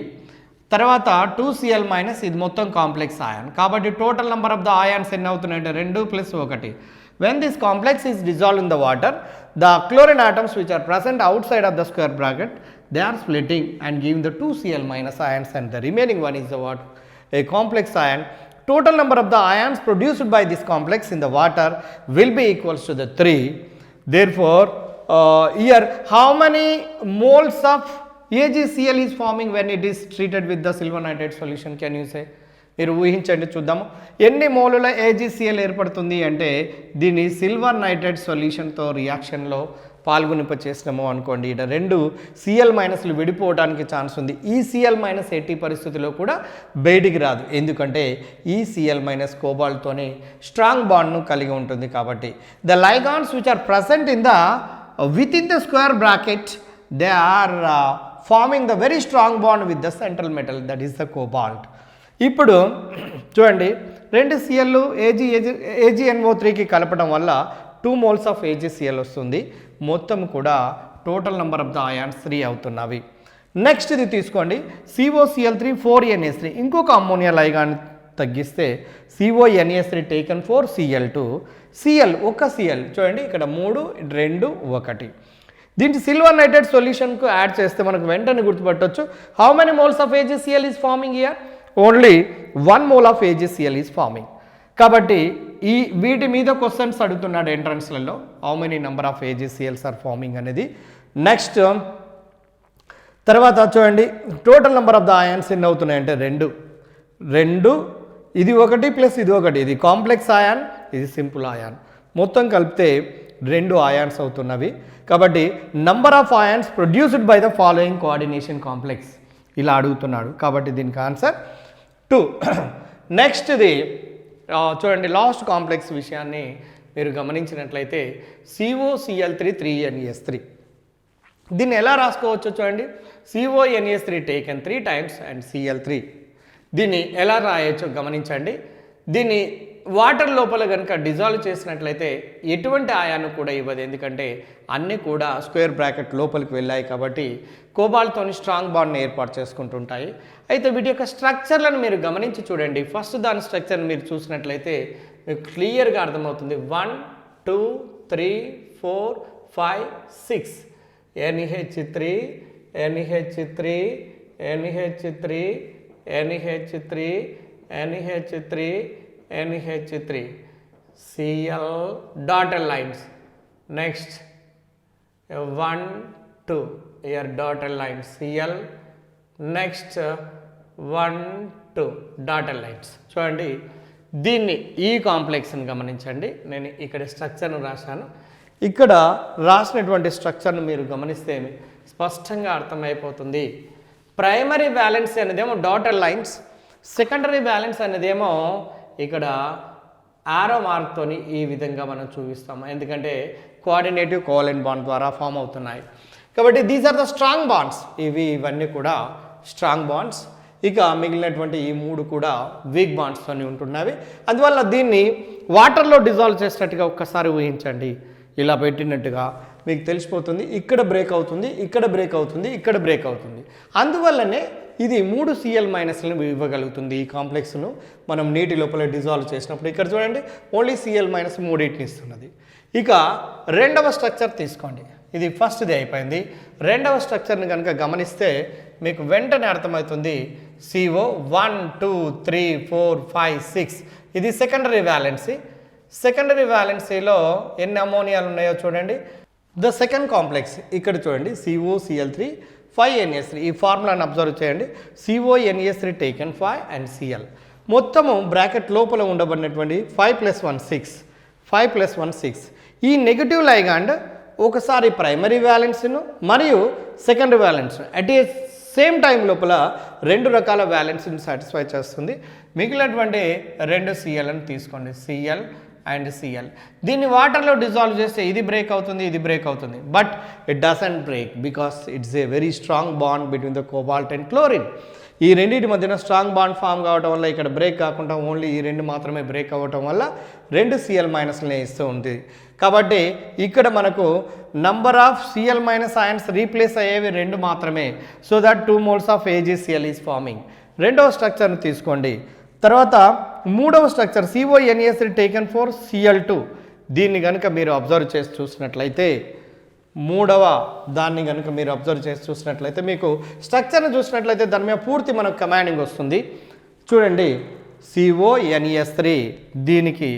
తర్వాత 2Cl- ఇది మొత్తం కాంప్లెక్స్ ఆయాన్ కాబట్టి total number of the ions ఎన్ని అవుతున్నాయంటే 2 + 1. When this complex is dissolved in the water, the chlorine atoms which are present outside of the square bracket, they are splitting and giving the 2Cl- ions, and the remaining one is the what? A complex ion. Total number of the ions produced by this complex in the water will be equals to the 3. Therefore, here how many moles of AgCl is forming when it is treated with the silver nitrate solution? Can you say? మీరు ఊహించండి చూద్దాము. ఎన్ని మోలుల AgCl ఏర్పడుతుంది అంటే దీన్ని సిల్వర్ నైట్రేట్ సొల్యూషన్తో రియాక్షన్లో పాల్గొనింప చేసినాము అనుకోండి, ఇక్కడ 2 Cl- విడిపోవడానికి ఛాన్స్ ఉంది. ఈ Cl- ఎట్టి పరిస్థితుల్లో కూడా బయటికి రాదు, ఎందుకంటే ఈ Cl- కోబాల్ట్తోనే స్ట్రాంగ్ బాండ్ను కలిగి ఉంటుంది. కాబట్టి the ligands which are present in the within the square bracket, they are forming the very strong bond with the central metal, that is the cobalt. ఇప్పుడు చూడండి 2 Clలు AgNO3కి కలపడం వల్ల 2 moles ఆఫ్ AgCl వస్తుంది. మొత్తం కూడా total number of the ions 3 అవుతున్నవి. నెక్స్ట్ ఇది తీసుకోండి COCl3 4NH3, ఇంకొక అమ్మోనియా లైగాండ్ తగ్గిస్తే CONH3 టేకన్ 4 Cl2 Cl ఒక Cl చూడండి ఇక్కడ 3 2 1. దీనికి సిల్వర్ నైట్రేట్ సొల్యూషన్కు యాడ్ చేస్తే మనకు వెంటనే గుర్తుపట్టవచ్చు. How many moles of AgCl is forming here? Only 1 mole of AgCl is forming. కాబట్టి ఈ వీటి మీద క్వశ్చన్స్ అడుగుతున్నాడు ఎంట్రన్స్లలో, how many number of AgCls are forming అనేది. నెక్స్ట్ తర్వాత చూడండి total number of the ions ఎన్ని అవుతున్నాయంటే 2 ఇది 1 ప్లస్ ఇది 1, ఇది కాంప్లెక్స్ ఆయాన్, ఇది సింపుల్ ఆయాన్, మొత్తం కలిపితే 2 ఆయాన్స్ అవుతున్నవి. కాబట్టి number of ions produced by the following coordination complex ఇలా అడుగుతున్నాడు. కాబట్టి దీనికి ఆన్సర్ 2. నెక్స్ట్ది చూడండి లాస్ట్ కాంప్లెక్స్ విషయాన్ని మీరు గమనించినట్లయితే COCl3 3NES3. దీన్ని ఎలా రాసుకోవచ్చో చూడండి. CONH3 taken 3 times and Cl3. దీన్ని ఎలా రాయొచ్చో గమనించండి. దీన్ని వాటర్ లోపల కనుక డిజాల్వ్ చేసినట్లయితే ఎటువంటి ఆయాను కూడా ఇవ్వదు, ఎందుకంటే అన్నీ కూడా స్క్వేర్ బ్రాకెట్ లోపలికి వెళ్ళాయి కాబట్టి కోబాల్ట్తోని స్ట్రాంగ్ బాండ్ని ఏర్పాటు చేసుకుంటుంటాయి. అయితే వీటి యొక్క స్ట్రక్చర్లను మీరు గమనించి చూడండి. ఫస్ట్ దాని స్ట్రక్చర్ని మీరు చూసినట్లయితే మీకు క్లియర్గా అర్థమవుతుంది. 1 2 3 4 5 6 NH3 NH3 NH3 NH3 NH3 NH3 Cl dotted lines. Next 1 2 here dotted lines Cl. Next 1 2 dotted lines. చూడండి దీన్ని ఈ కాంప్లెక్స్ని గమనించండి. నేను ఇక్కడ స్ట్రక్చర్ను రాశాను. ఇక్కడ రాసినటువంటి స్ట్రక్చర్ను మీరు గమనిస్తే స్పష్టంగా అర్థమైపోతుంది. ప్రైమరీ వ్యాలెన్స్ అనేదేమో డాటెడ్ లైన్స్, సెకండరీ వ్యాలెన్స్ అనేదేమో ఇక్కడ ఆరో మార్క్తోని ఈ విధంగా మనం చూపిస్తాము, ఎందుకంటే కోఆర్డినేటివ్ కోవలెంట్ బాండ్ ద్వారా ఫామ్ అవుతున్నాయి. కాబట్టి these are the strong bonds. ఇవన్నీ కూడా స్ట్రాంగ్ బాండ్స్. ఇక మిగిలినటువంటి ఈ 3 కూడా వీక్ బాండ్స్తోని ఉంటున్నవి. అందువల్ల దీన్ని వాటర్లో డిజాల్వ్ చేసినట్టుగా ఒక్కసారి ఊహించండి. ఇలా పెట్టినట్టుగా మీకు తెలిసిపోతుంది. ఇక్కడ బ్రేక్ అవుతుంది, ఇక్కడ బ్రేక్ అవుతుంది, ఇక్కడ బ్రేక్ అవుతుంది. అందువల్లనే ఇది 3 Cl- ఇవ్వగలుగుతుంది. ఈ కాంప్లెక్స్ను మనం నీటి లోపల డిజాల్వ్ చేసినప్పుడు ఇక్కడ చూడండి ఓన్లీ Cl- 3 ఇస్తున్నది. ఇక రెండవ స్ట్రక్చర్ తీసుకోండి. ఇది ఫస్ట్ది అయిపోయింది. రెండవ స్ట్రక్చర్ని కనుక గమనిస్తే మీకు వెంటనే అర్థమవుతుంది. CO 1 2 3 4 5 6 ఇది సెకండరీ వ్యాలెన్సీ. సెకండరీ వ్యాలెన్సీలో ఎన్ని అమోనియాలు ఉన్నాయో చూడండి. ద సెకండ్ కాంప్లెక్స్ ఇక్కడ చూడండి COCl3 5NH3. ఈ ఫార్ములాని అబ్జర్వ్ చేయండి. CONH3 taken 5 and Cl. మొత్తము బ్రాకెట్ లోపల ఉండబడినటువంటి 5 + 1 6 5 + 1 6. ఈ నెగటివ్ లైగాండ్ ఒకసారి ప్రైమరీ వ్యాలెన్స్ను మరియు secondary valence at a same time లోపల 2 రకాల వ్యాలెన్స్ని సాటిస్ఫై చేస్తుంది. మిగిలినటువంటి 2 సిఎల్ని తీసుకోండి, సిఎల్ అండ్ సిఎల్. దీన్ని వాటర్లో డిజాల్వ్ చేస్తే ఇది బ్రేక్ అవుతుంది, ఇది బ్రేక్ అవుతుంది, but it doesn't break because it's a very strong bond between the cobalt and chlorine. ఈ రెండింటి మధ్యన స్ట్రాంగ్ బాండ్ ఫామ్ కావడం వల్ల ఇక్కడ బ్రేక్ కాకుండా ఓన్లీ ఈ 2 మాత్రమే బ్రేక్ అవ్వటం వల్ల 2 సిఎల్ మైనస్లనే ఇస్తూ ఉంటుంది. కాబట్టి ఇక్కడ మనకు number of CL minus ions replace అయ్యేవి 2 మాత్రమే. So that 2 moles of AgCl is farming. రెండవ స్ట్రక్చర్ని తీసుకోండి. తర్వాత మూడవ structure CONS3 taken for Cl2. దీన్ని కనుక మీరు అబ్జర్వ్ చేసి చూసినట్లయితే మూడవ దాన్ని కనుక మీరు అబ్జర్వ్ చేసి చూసినట్లయితే మీకు స్ట్రక్చర్ని చూసినట్లయితే దాని మీద పూర్తి మనకు కమాండింగ్ వస్తుంది. చూడండి, CONS3 దీనికి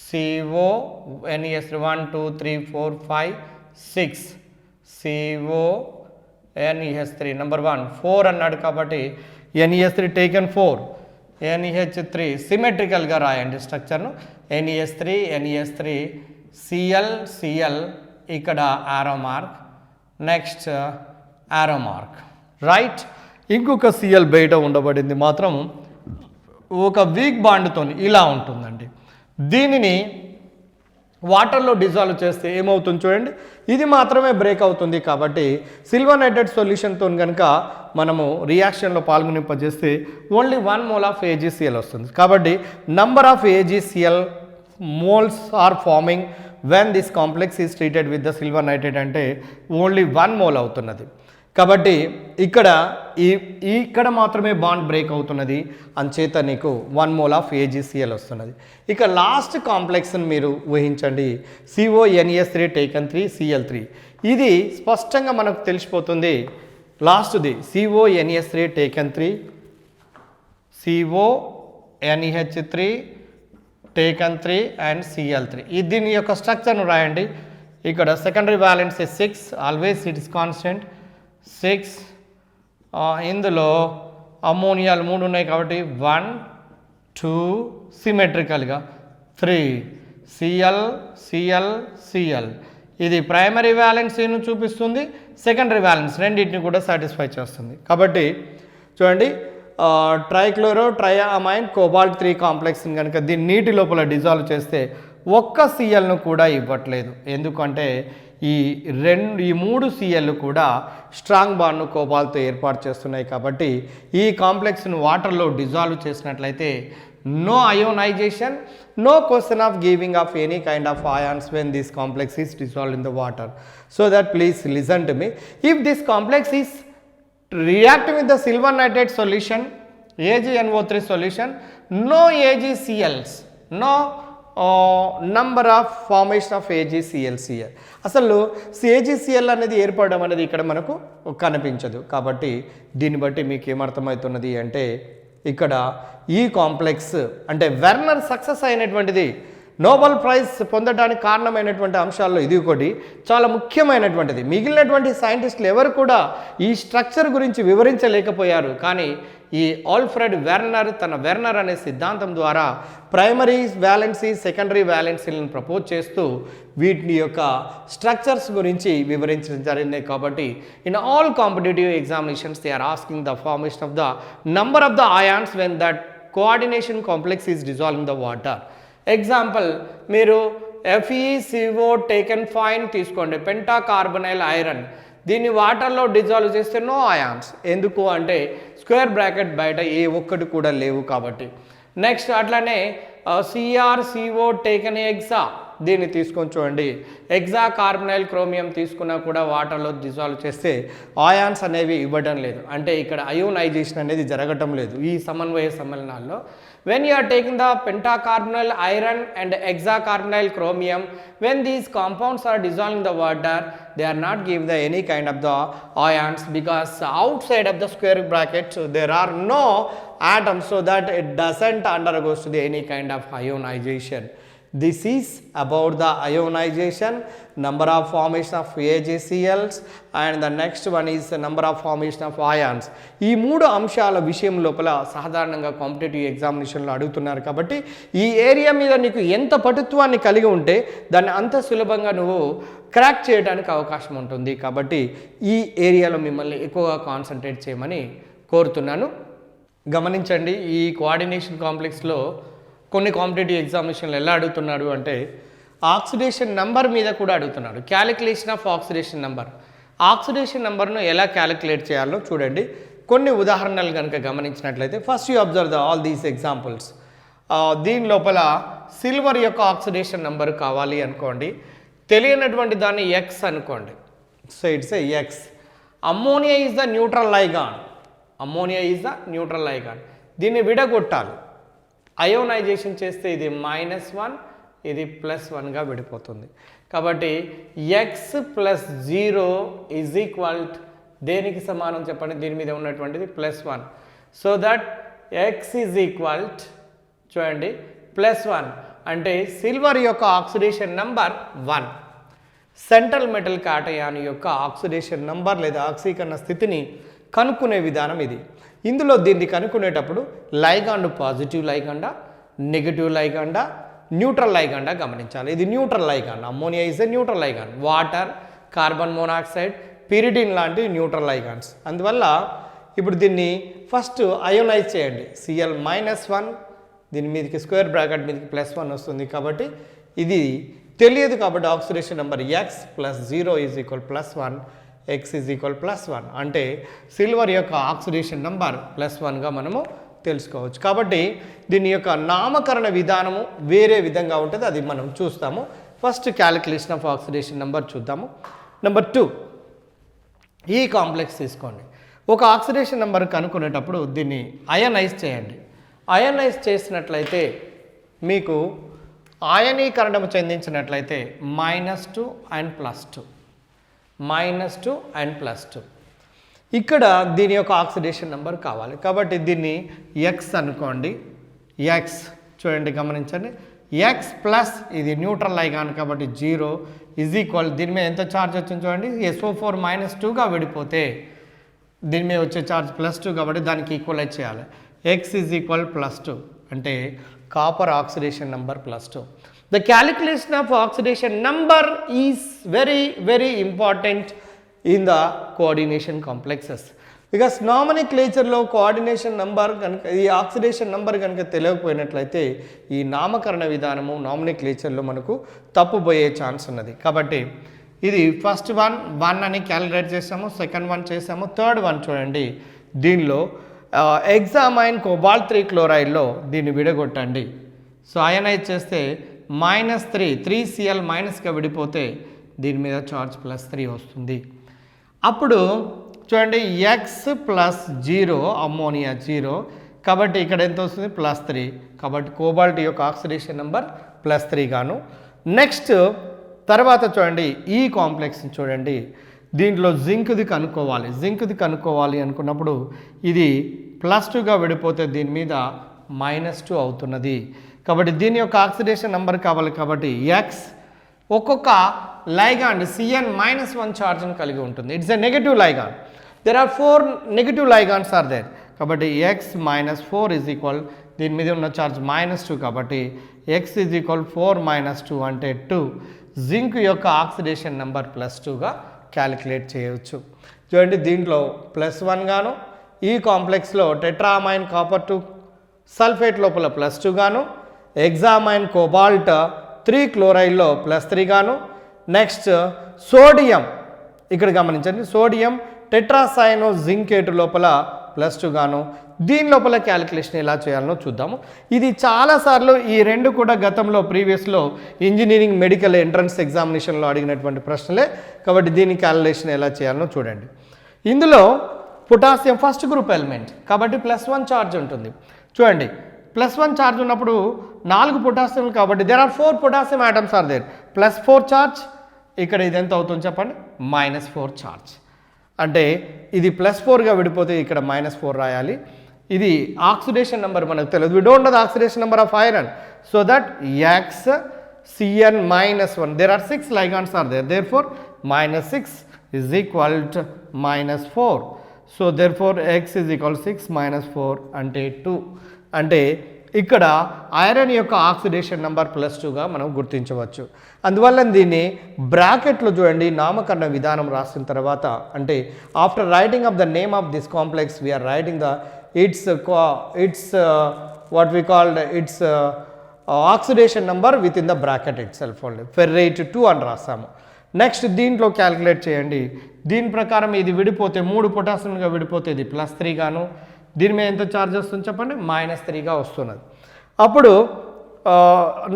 CONS3 1 2 3 4 5 6 CONS3 నెంబర్ 1 4 అన్నాడు కాబట్టి NES3 టేకెన్ 4 NEH3 సిమెట్రికల్గా రాయండి స్ట్రక్చర్ను. NES3 Cl ఇక్కడ ఆరో మార్క్, నెక్స్ట్ ఆరో మార్క్, రైట్. ఇంకొక Cl బయట ఉండబడింది మాత్రం ఒక వీక్ బాండ్తో ఇలా ఉంటుందండి. దీనిని వాటర్లో డిజాల్వ్ చేస్తే ఏమవుతుంది చూడండి, ఇది మాత్రమే బ్రేక్ అవుతుంది. కాబట్టి సిల్వర్ నైట్రేట్ సొల్యూషన్తో కనుక మనము రియాక్షన్లో పాల్గొనింపజేస్తే ఓన్లీ 1 mole ఆఫ్ AgCl వస్తుంది. కాబట్టి number of AgCl moles are forming when this complex is treated with the silver nitrate అంటే ఓన్లీ 1 mole అవుతున్నది. కాబట్టి ఇక్కడ మాత్రమే బాండ్ బ్రేక్ అవుతున్నది, అంచేత నీకు 1 mole ఆఫ్ AgCl వస్తున్నది. ఇక లాస్ట్ కాంప్లెక్స్ని మీరు ఊహించండి, CONS3 టేకెన్ 3 Cl3. ఇది స్పష్టంగా మనకు తెలిసిపోతుంది. లాస్ట్ది CONS3 taken 3 CONH3 taken 3 and Cl3. దీని యొక్క స్ట్రక్చర్ను రాయండి. ఇక్కడ secondary valence 6, always it is constant 6. ఇందులో అమోనియాలు 3 ఉన్నాయి కాబట్టి 1 2 సిమెట్రికల్గా 3 Cl. ఇది ప్రైమరీ వ్యాలెన్సీను చూపిస్తుంది, సెకండరీ వ్యాలెన్స్ రెండింటిని కూడా సాటిస్ఫై చేస్తుంది. కాబట్టి చూడండి, ట్రైక్లోరో ట్రైఅమైన్ కోబాల్ట్ 3 కాంప్లెక్స్ని కనుక దీన్ని నీటి లోపల డిజాల్వ్ చేస్తే ఒక్క Clను కూడా ఇవ్వట్లేదు. ఎందుకంటే ఈ 3 Clలు కూడా స్ట్రాంగ్ బాండ్ను కోబాల్తో ఏర్పాటు చేస్తున్నాయి. కాబట్టి ఈ కాంప్లెక్స్ను వాటర్లో డిజాల్వ్ చేసినట్లయితే no ionization, no question of giving of any kind of ions when this complex is dissolved in the water. So that please listen to me. If this complex is reacting with the silver nitrate solution, AgNO3 solution, no AgCls, no number of formation of AgCl. అసలు AgCl అనేది ఏర్పడడం అనేది ఇక్కడ మనకు కనిపించదు. కాబట్టి దీన్ని బట్టి మీకు ఏమర్థమవుతున్నది అంటే ఇక్కడ ఈ కాంప్లెక్స్ అంటే వెర్నర్ సక్సెస్ అయినటువంటిది, నోబెల్ ప్రైజ్ పొందడానికి కారణమైనటువంటి అంశాల్లో ఇది ఒకటి చాలా ముఖ్యమైనటువంటిది. మిగిలినటువంటి సైంటిస్టులు ఎవరు కూడా ఈ స్ట్రక్చర్ గురించి వివరించలేకపోయారు. కానీ ఈ ఆల్ఫ్రెడ్ వెర్నర్ తన వెర్నర్ అనే సిద్ధాంతం ద్వారా ప్రైమరీ వ్యాలెన్సీ, సెకండరీ వ్యాలెన్సీలను ప్రపోజ్ చేస్తూ వీటి యొక్క స్ట్రక్చర్స్ గురించి వివరించడం జరిగింది. కాబట్టి in all competitive examinations they are asking the formation of the number of the ions when that coordination complex is dissolve in the water. Example మీరు FeCO టేకెన్ 5 తీసుకోండి, పెంటా కార్బనైల్ ఐరన్. దీన్ని వాటర్లో డిజాల్వ్ చేస్తే నో అయాన్స్. ఎందుకు అంటే స్క్వేర్ బ్రాకెట్ బయట ఏ ఒక్కటి కూడా లేవు కాబట్టి. నెక్స్ట్ అట్లానే CrCO టేకెన్ ఎగ్జా, దీన్ని తీసుకొని చూడండి, ఎగ్జా కార్బనైల్ క్రోమియం తీసుకున్నా కూడా వాటర్లో డిజాల్వ్ చేస్తే ఆయాన్స్ అనేవి ఇవ్వడం లేదు. అంటే ఇక్కడ అయోనైజేషన్ అనేది జరగటం లేదు ఈ సమన్వయ సమ్మేళనాల్లో. when you are taking the pentacarbonyl iron and hexacarbonyl chromium, when these compounds are dissolved in the water, they are not give the any kind of the ions because outside of the square bracket there are no atoms, so that it doesn't undergoes to the any kind of ionization. This is about the ionization, number of formation of AgCls, and the next one is the number of formation of ions. ఈ మూడు అంశాల విషయం లోపల సాధారణంగా కాంపిటేటివ్ ఎగ్జామినేషన్లో అడుగుతున్నారు కాబట్టి ఈ ఏరియా మీద నీకు ఎంత పటుత్వాన్ని కలిగి ఉంటే దాన్ని అంత సులభంగా నువ్వు క్రాక్ చేయడానికి అవకాశం ఉంటుంది. కాబట్టి ఈ ఏరియాలో మిమ్మల్ని ఎక్కువగా కాన్సన్ట్రేట్ చేయమని కోరుతున్నాను. గమనించండి, ఈ కోఆర్డినేషన్ కాంప్లెక్స్లో కొన్ని కాంపిటేటివ్ ఎగ్జామినేషన్లు ఎలా అడుగుతున్నాడు అంటే ఆక్సిడేషన్ నంబర్ మీద కూడా అడుగుతున్నాడు. Calculation of oxidation number, oxidation నంబర్ను ఎలా క్యాలిక్యులేట్ చేయాలో చూడండి. కొన్ని ఉదాహరణలు కనుక గమనించినట్లయితే first you observe all these examples. దీని లోపల సిల్వర్ యొక్క ఆక్సిడేషన్ నంబర్ కావాలి అనుకోండి, తెలియనటువంటి దాన్ని ఎక్స్ అనుకోండి. So it's a x. Ammonia is the neutral ligand, ammonia is the neutral ligand. దీన్ని విడగొట్టాలి, అయోనైజేషన్ చేస్తే ఇది -1 ఇది +1గా విడిపోతుంది. కాబట్టి ఎక్స్ ప్లస్ 0 ఈజ్ ఈక్వల్ దేనికి సమానం చెప్పండి, దీని మీద ఉన్నటువంటిది +1. So that X is equal చూడండి +1 అంటే సిల్వర్ యొక్క ఆక్సిడేషన్ నంబర్ 1. సెంట్రల్ మెటల్ కాటయాన్ యొక్క ఆక్సిడేషన్ నంబర్ లేదా ఆక్సీకరణ స్థితిని కనుక్కునే విధానం ఇది. ఇందులో దీన్ని కనుక్కునేటప్పుడు లైగాండ్ పాజిటివ్ లైగాండా, నెగిటివ్ లైగాండా, న్యూట్రల్ లైగాండా గమనించాలి. ఇది neutral ligand. Ammonia is a neutral ligand. Water, carbon monoxide, pyridine లాంటి న్యూట్రల్ లైగాండ్స్. అందువల్ల ఇప్పుడు దీన్ని ఫస్ట్ అయోనైజ్ చేయండి. Cl-1 దీని మీదకి స్క్వేర్ బ్రాకెట్ మీదకి +1 వస్తుంది. కాబట్టి ఇది తెలియదు కాబట్టి oxidation number X plus 0 is equal +1, X is equal +1 అంటే సిల్వర్ యొక్క ఆక్సిడేషన్ నంబర్ +1గా మనము తెలుసుకోవచ్చు. కాబట్టి దీని యొక్క నామకరణ విధానము వేరే విధంగా ఉంటుంది, అది మనం చూస్తాము. First calculation of oxidation number చూద్దాము. నెంబర్ 2, ఈ కాంప్లెక్స్ తీసుకోండి. ఒక ఆక్సిడేషన్ నెంబర్ కనుక్కునేటప్పుడు దీన్ని అయనైజ్ చేయండి. అయనైజ్ చేసినట్లయితే మీకు ఆయనీకరణము చెందించినట్లయితే -2 అండ్ +2, -2 అండ్ +2. ఇక్కడ దీని యొక్క ఆక్సిడేషన్ నెంబర్ కావాలి కాబట్టి దీన్ని ఎక్స్ అనుకోండి. ఎక్స్ చూడండి, గమనించండి, ఎక్స్ ప్లస్ ఇది న్యూట్రల్ లైగాన్ కాబట్టి 0 ఈజ్ ఈక్వల్ దీని మీద ఎంత ఛార్జ్ వచ్చింది చూడండి, SO4 -2గా విడిపోతే దీని మీద వచ్చే ఛార్జ్ +2 కాబట్టి దానికి ఈక్వలైజ్ చేయాలి. ఎక్స్ ఈజ్ ఈక్వల్ +2 అంటే copper oxidation number +2. The calculation of oxidation number is very important in the coordination complexes. Because nomenclature coordination number ఈ ఆక్సిడేషన్ నెంబర్ కనుక తెలియకపోయినట్లయితే ఈ నామకరణ విధానము నామినిక్లేచర్లో మనకు తప్పుపోయే ఛాన్స్ ఉన్నది. కాబట్టి ఇది ఫస్ట్ 1 అని క్యాలిక్యులేట్ చేసాము, సెకండ్ 1 చేసాము, థర్డ్ 1 చూడండి. దీనిలో ఎగ్జామైన్ కోబాల్ట్ 3 క్లోరైడ్లో దీన్ని విడగొట్టండి. సో అయనైజ్ చేస్తే -3 గా విడిపోతే దీని మీద చార్జ్ +3 వస్తుంది. అప్పుడు చూడండి ఎక్స్ ప్లస్ 0 అమ్మోనియా 0 కాబట్టి ఇక్కడ ఎంత వస్తుంది +3 కాబట్టి కోబాల్ట్ యొక్క ఆక్సిడేషన్ నెంబర్ +3 గాను. నెక్స్ట్ తర్వాత చూడండి ఈ కాంప్లెక్స్ చూడండి, దీంట్లో జింక్ది కనుక్కోవాలి అనుకున్నప్పుడు ఇది +2గా విడిపోతే దీని మీద -2 అవుతున్నది. కాబట్టి దీని యొక్క ఆక్సిడేషన్ నెంబర్ కావాలి కాబట్టి ఎక్స్ ఒక్కొక్క లైగాండ్ Cn-1 ఛార్జ్ని కలిగి ఉంటుంది. It's a negative ligand. There are 4 negative ligands are there. కాబట్టి ఎక్స్ -4 ఈజ్ ఈక్వల్ దీని మీద ఉన్న ఛార్జ్ -2 కాబట్టి ఎక్స్ ఈజ్ ఈక్వల్ 4 - 2 అంటే 2. జింక్ యొక్క ఆక్సిడేషన్ నెంబర్ +2గా క్యాలిక్యులేట్ చేయవచ్చు. చూడండి దీంట్లో +1 గాను, ఈ కాంప్లెక్స్లో టెట్రామైన్ కాపర్ 2 సల్ఫేట్ లోపల +2 గాను, ఎగ్జామైన్ కోబాల్ట్ 3 క్లోరైడ్లో +3 గాను, నెక్స్ట్ సోడియం ఇక్కడ గమనించండి, సోడియం టెట్రాసైనో జింకేట్ లోపల +2 గాను. దీని లోపల క్యాలిక్యులేషన్ ఎలా చేయాలనో చూద్దాము. ఇది చాలాసార్లు ఈ రెండు కూడా గతంలో ప్రీవియస్లో ఇంజనీరింగ్ మెడికల్ ఎంట్రన్స్ ఎగ్జామినేషన్లో అడిగినటువంటి ప్రశ్నలే కాబట్టి దీని క్యాలిక్యులేషన్ ఎలా చేయాలనో చూడండి. ఇందులో పొటాషియం ఫస్ట్ గ్రూప్ ఎలిమెంట్ కాబట్టి +1 ఛార్జ్ ఉంటుంది. చూడండి +1 ఛార్జ్ ఉన్నప్పుడు 4 పొటాషియం కాబట్టి there are 4 potassium atoms are there. +4 charge ఇక్కడ ఇది ఎంత అవుతుంది చెప్పండి -4 ఛార్జ్ అంటే ఇది +4గా విడిపోతే ఇక్కడ -4 రాయాలి. ఇది ఆక్సిడేషన్ నెంబర్ మనకు తెలియదు, we don't know the oxidation number of iron. So that x Cn minus 1. There are 6 ligands are there. Therefore, minus 6 is equal to minus 4. So, therefore, x is equal to 6 minus 4 అంటే 2. అంటే ఇక్కడ ఐరన్ యొక్క ఆక్సిడేషన్ నెంబర్ +2గా మనం గుర్తించవచ్చు. అందువల్ల దీన్ని బ్రాకెట్లో చూడండి నామకరణ విధానం రాసిన తర్వాత అంటే after writing of the name of this complex we are writing the its what we called its oxidation number within the bracket itself only ferrite 2 అని రాస్తాము. నెక్స్ట్ దీంట్లో క్యాలిక్యులేట్ చేయండి. దీని ప్రకారం ఇది విడిపోతే 3 పొటాషియంగా విడిపోతే ఇది +3 గాను, దీని మీద ఎంత ఛార్జ్ వస్తుంది చెప్పండి -3గా వస్తున్నది. అప్పుడు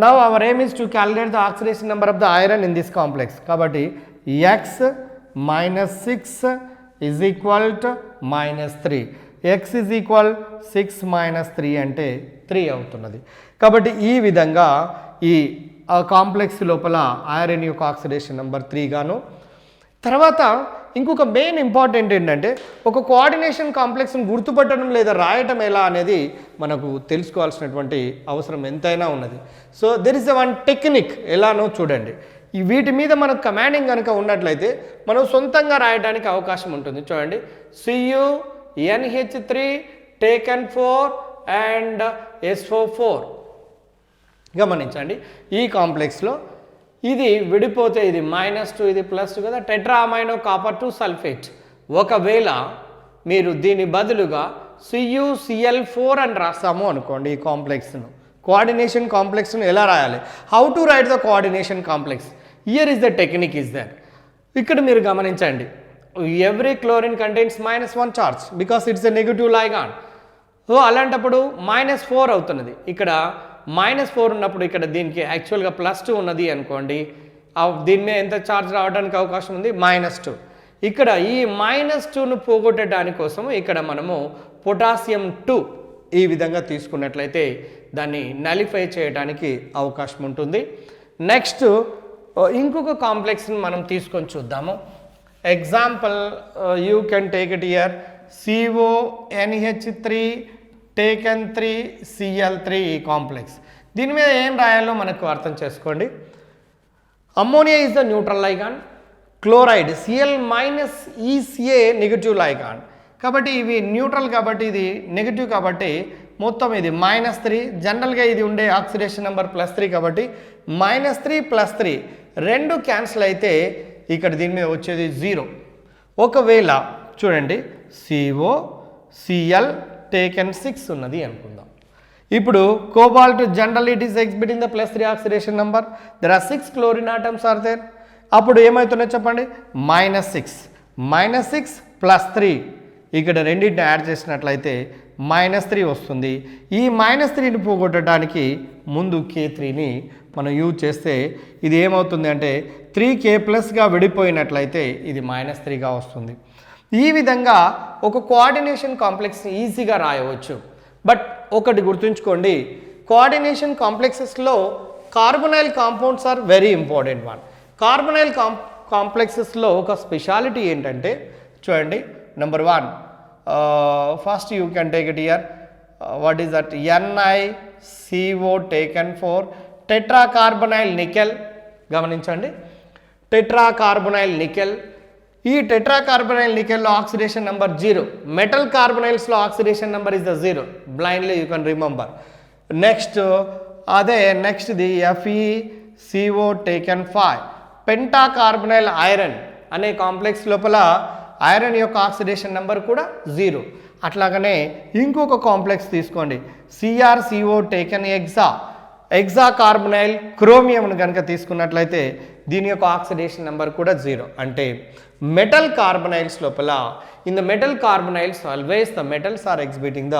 now hour aim is to calculate the oxidation number of the iron in this complex. కాబట్టి x -6 is equal to -3. x is equal 6 - 3 అంటే 3 అవుతున్నది. కాబట్టి ఈ విధంగా ఈ కాంప్లెక్స్ లోపల ఐరన్ యొక్క ఆక్సిడేషన్ నెంబర్ 3 గాను. తర్వాత ఇంకొక మెయిన్ ఇంపార్టెంట్ ఏంటంటే ఒక కోఆర్డినేషన్ కాంప్లెక్స్ని గుర్తుపట్టడం లేదా రాయటం ఎలా అనేది మనకు తెలుసుకోవాల్సినటువంటి అవసరం ఎంతైనా ఉన్నది. So there is one technique ఎలానో చూడండి. ఈ వీటి మీద మనకు కమాండింగ్ కనుక ఉన్నట్లయితే మనం సొంతంగా రాయడానికి అవకాశం ఉంటుంది. చూడండి CuNH3 టేకన్ 4 అండ్ SO4 గమనించండి. ఈ కాంప్లెక్స్లో ఇది విడిపోతే ఇది -2 ఇది +2 కదా, టెట్రా అమైనో కాపర్ 2 సల్ఫేట్. ఒకవేళ మీరు దీని బదులుగా CuCl4 అని రాస్తాము అనుకోండి. ఈ కాంప్లెక్స్ను కోఆర్డినేషన్ కాంప్లెక్స్ను ఎలా రాయాలి, how to write the coordination complex, here is the technique is there. ఇక్కడ మీరు గమనించండి, every chlorine contains -1 charge because it's a negative ligand. So అలాంటప్పుడు -4 అవుతున్నది. ఇక్కడ -4 ఉన్నప్పుడు ఇక్కడ దీనికి యాక్చువల్గా +2 ఉన్నది అనుకోండి, దీని మీద ఎంత ఛార్జ్ రావడానికి అవకాశం ఉంది -2. ఇక్కడ ఈ -2ను పోగొట్టడానికి కోసం ఇక్కడ మనము పొటాషియం 2 ఈ విధంగా తీసుకున్నట్లయితే దాన్ని నలిఫై చేయడానికి అవకాశం ఉంటుంది. నెక్స్ట్ ఇంకొక కాంప్లెక్స్ని మనం తీసుకొని చూద్దాము. Example you can take it here CONH3 taken 3 Cl3 ఈ కాంప్లెక్స్. దీని మీద ఏం రాయాలో మనకు అర్థం చేసుకోండి. Ammonia is the neutral ligand, chloride Cl - ECA negative ligand. కాబట్టి ఇవి న్యూట్రల్ కాబట్టి ఇది నెగటివ్ కాబట్టి మొత్తం ఇది -3. జనరల్గా ఇది ఉండే ఆక్సిడేషన్ నెంబర్ +3 కాబట్టి -3 + 3 రెండు క్యాన్సిల్ అయితే ఇక్కడ దీని మీద వచ్చేది 0. ఒకవేళ చూడండి COCl టేకెన్ 6 ఉన్నది అనుకుందాం. ఇప్పుడు cobalt general it is exhibiting the +3 oxidation number, there are 6 chlorine atoms are there. అప్పుడు ఏమవుతుందో చెప్పండి, -6 + 3 ఇక్కడ రెండింటిని యాడ్ చేసినట్లయితే -3 వస్తుంది. ఈ -3ని పోగొట్టడానికి ముందు K3ని మనం యూజ్ చేస్తే ఇది ఏమవుతుంది అంటే 3K+గా విడిపోయినట్లయితే ఇది -3గా వస్తుంది. ఈ విధంగా ఒక కోఆర్డినేషన్ కాంప్లెక్స్ని ఈజీగా రాయవచ్చు. బట్ ఒకటి గుర్తుంచుకోండి, కోఆర్డినేషన్ కాంప్లెక్సెస్లో carbonyl compounds are very important one. Carbonyl కాంప్లెక్సెస్లో ఒక స్పెషాలిటీ ఏంటంటే చూడండి, number 1 first you can take it here what is that NiCO taken 4 tetra carbonyl nickel. గమనించండి, టెట్రా కార్బొనైల్ నికెల్. ఈ టెట్రా కార్బొనైల్ నికెల్లో ఆక్సిడేషన్ నెంబర్ 0. మెటల్ కార్బొనైల్స్లో oxidation number is the 0. Blindly you can remember. Next నెక్స్ట్ది FeCO taken 5 penta carbonyl iron అనే కాంప్లెక్స్ లోపల ఐరన్ యొక్క ఆక్సిడేషన్ నెంబర్ కూడా 0. అట్లాగనే ఇంకొక కాంప్లెక్స్ తీసుకోండి, CrCO టేకన్ ఎగ్జా కార్బొనైల్ క్రోమియంను కనుక తీసుకున్నట్లయితే దీని యొక్క ఆక్సిడేషన్ నెంబర్ కూడా 0. అంటే మెటల్ కార్బొనైల్స్ లోపల in the metal carbonyls always the metals are exhibiting the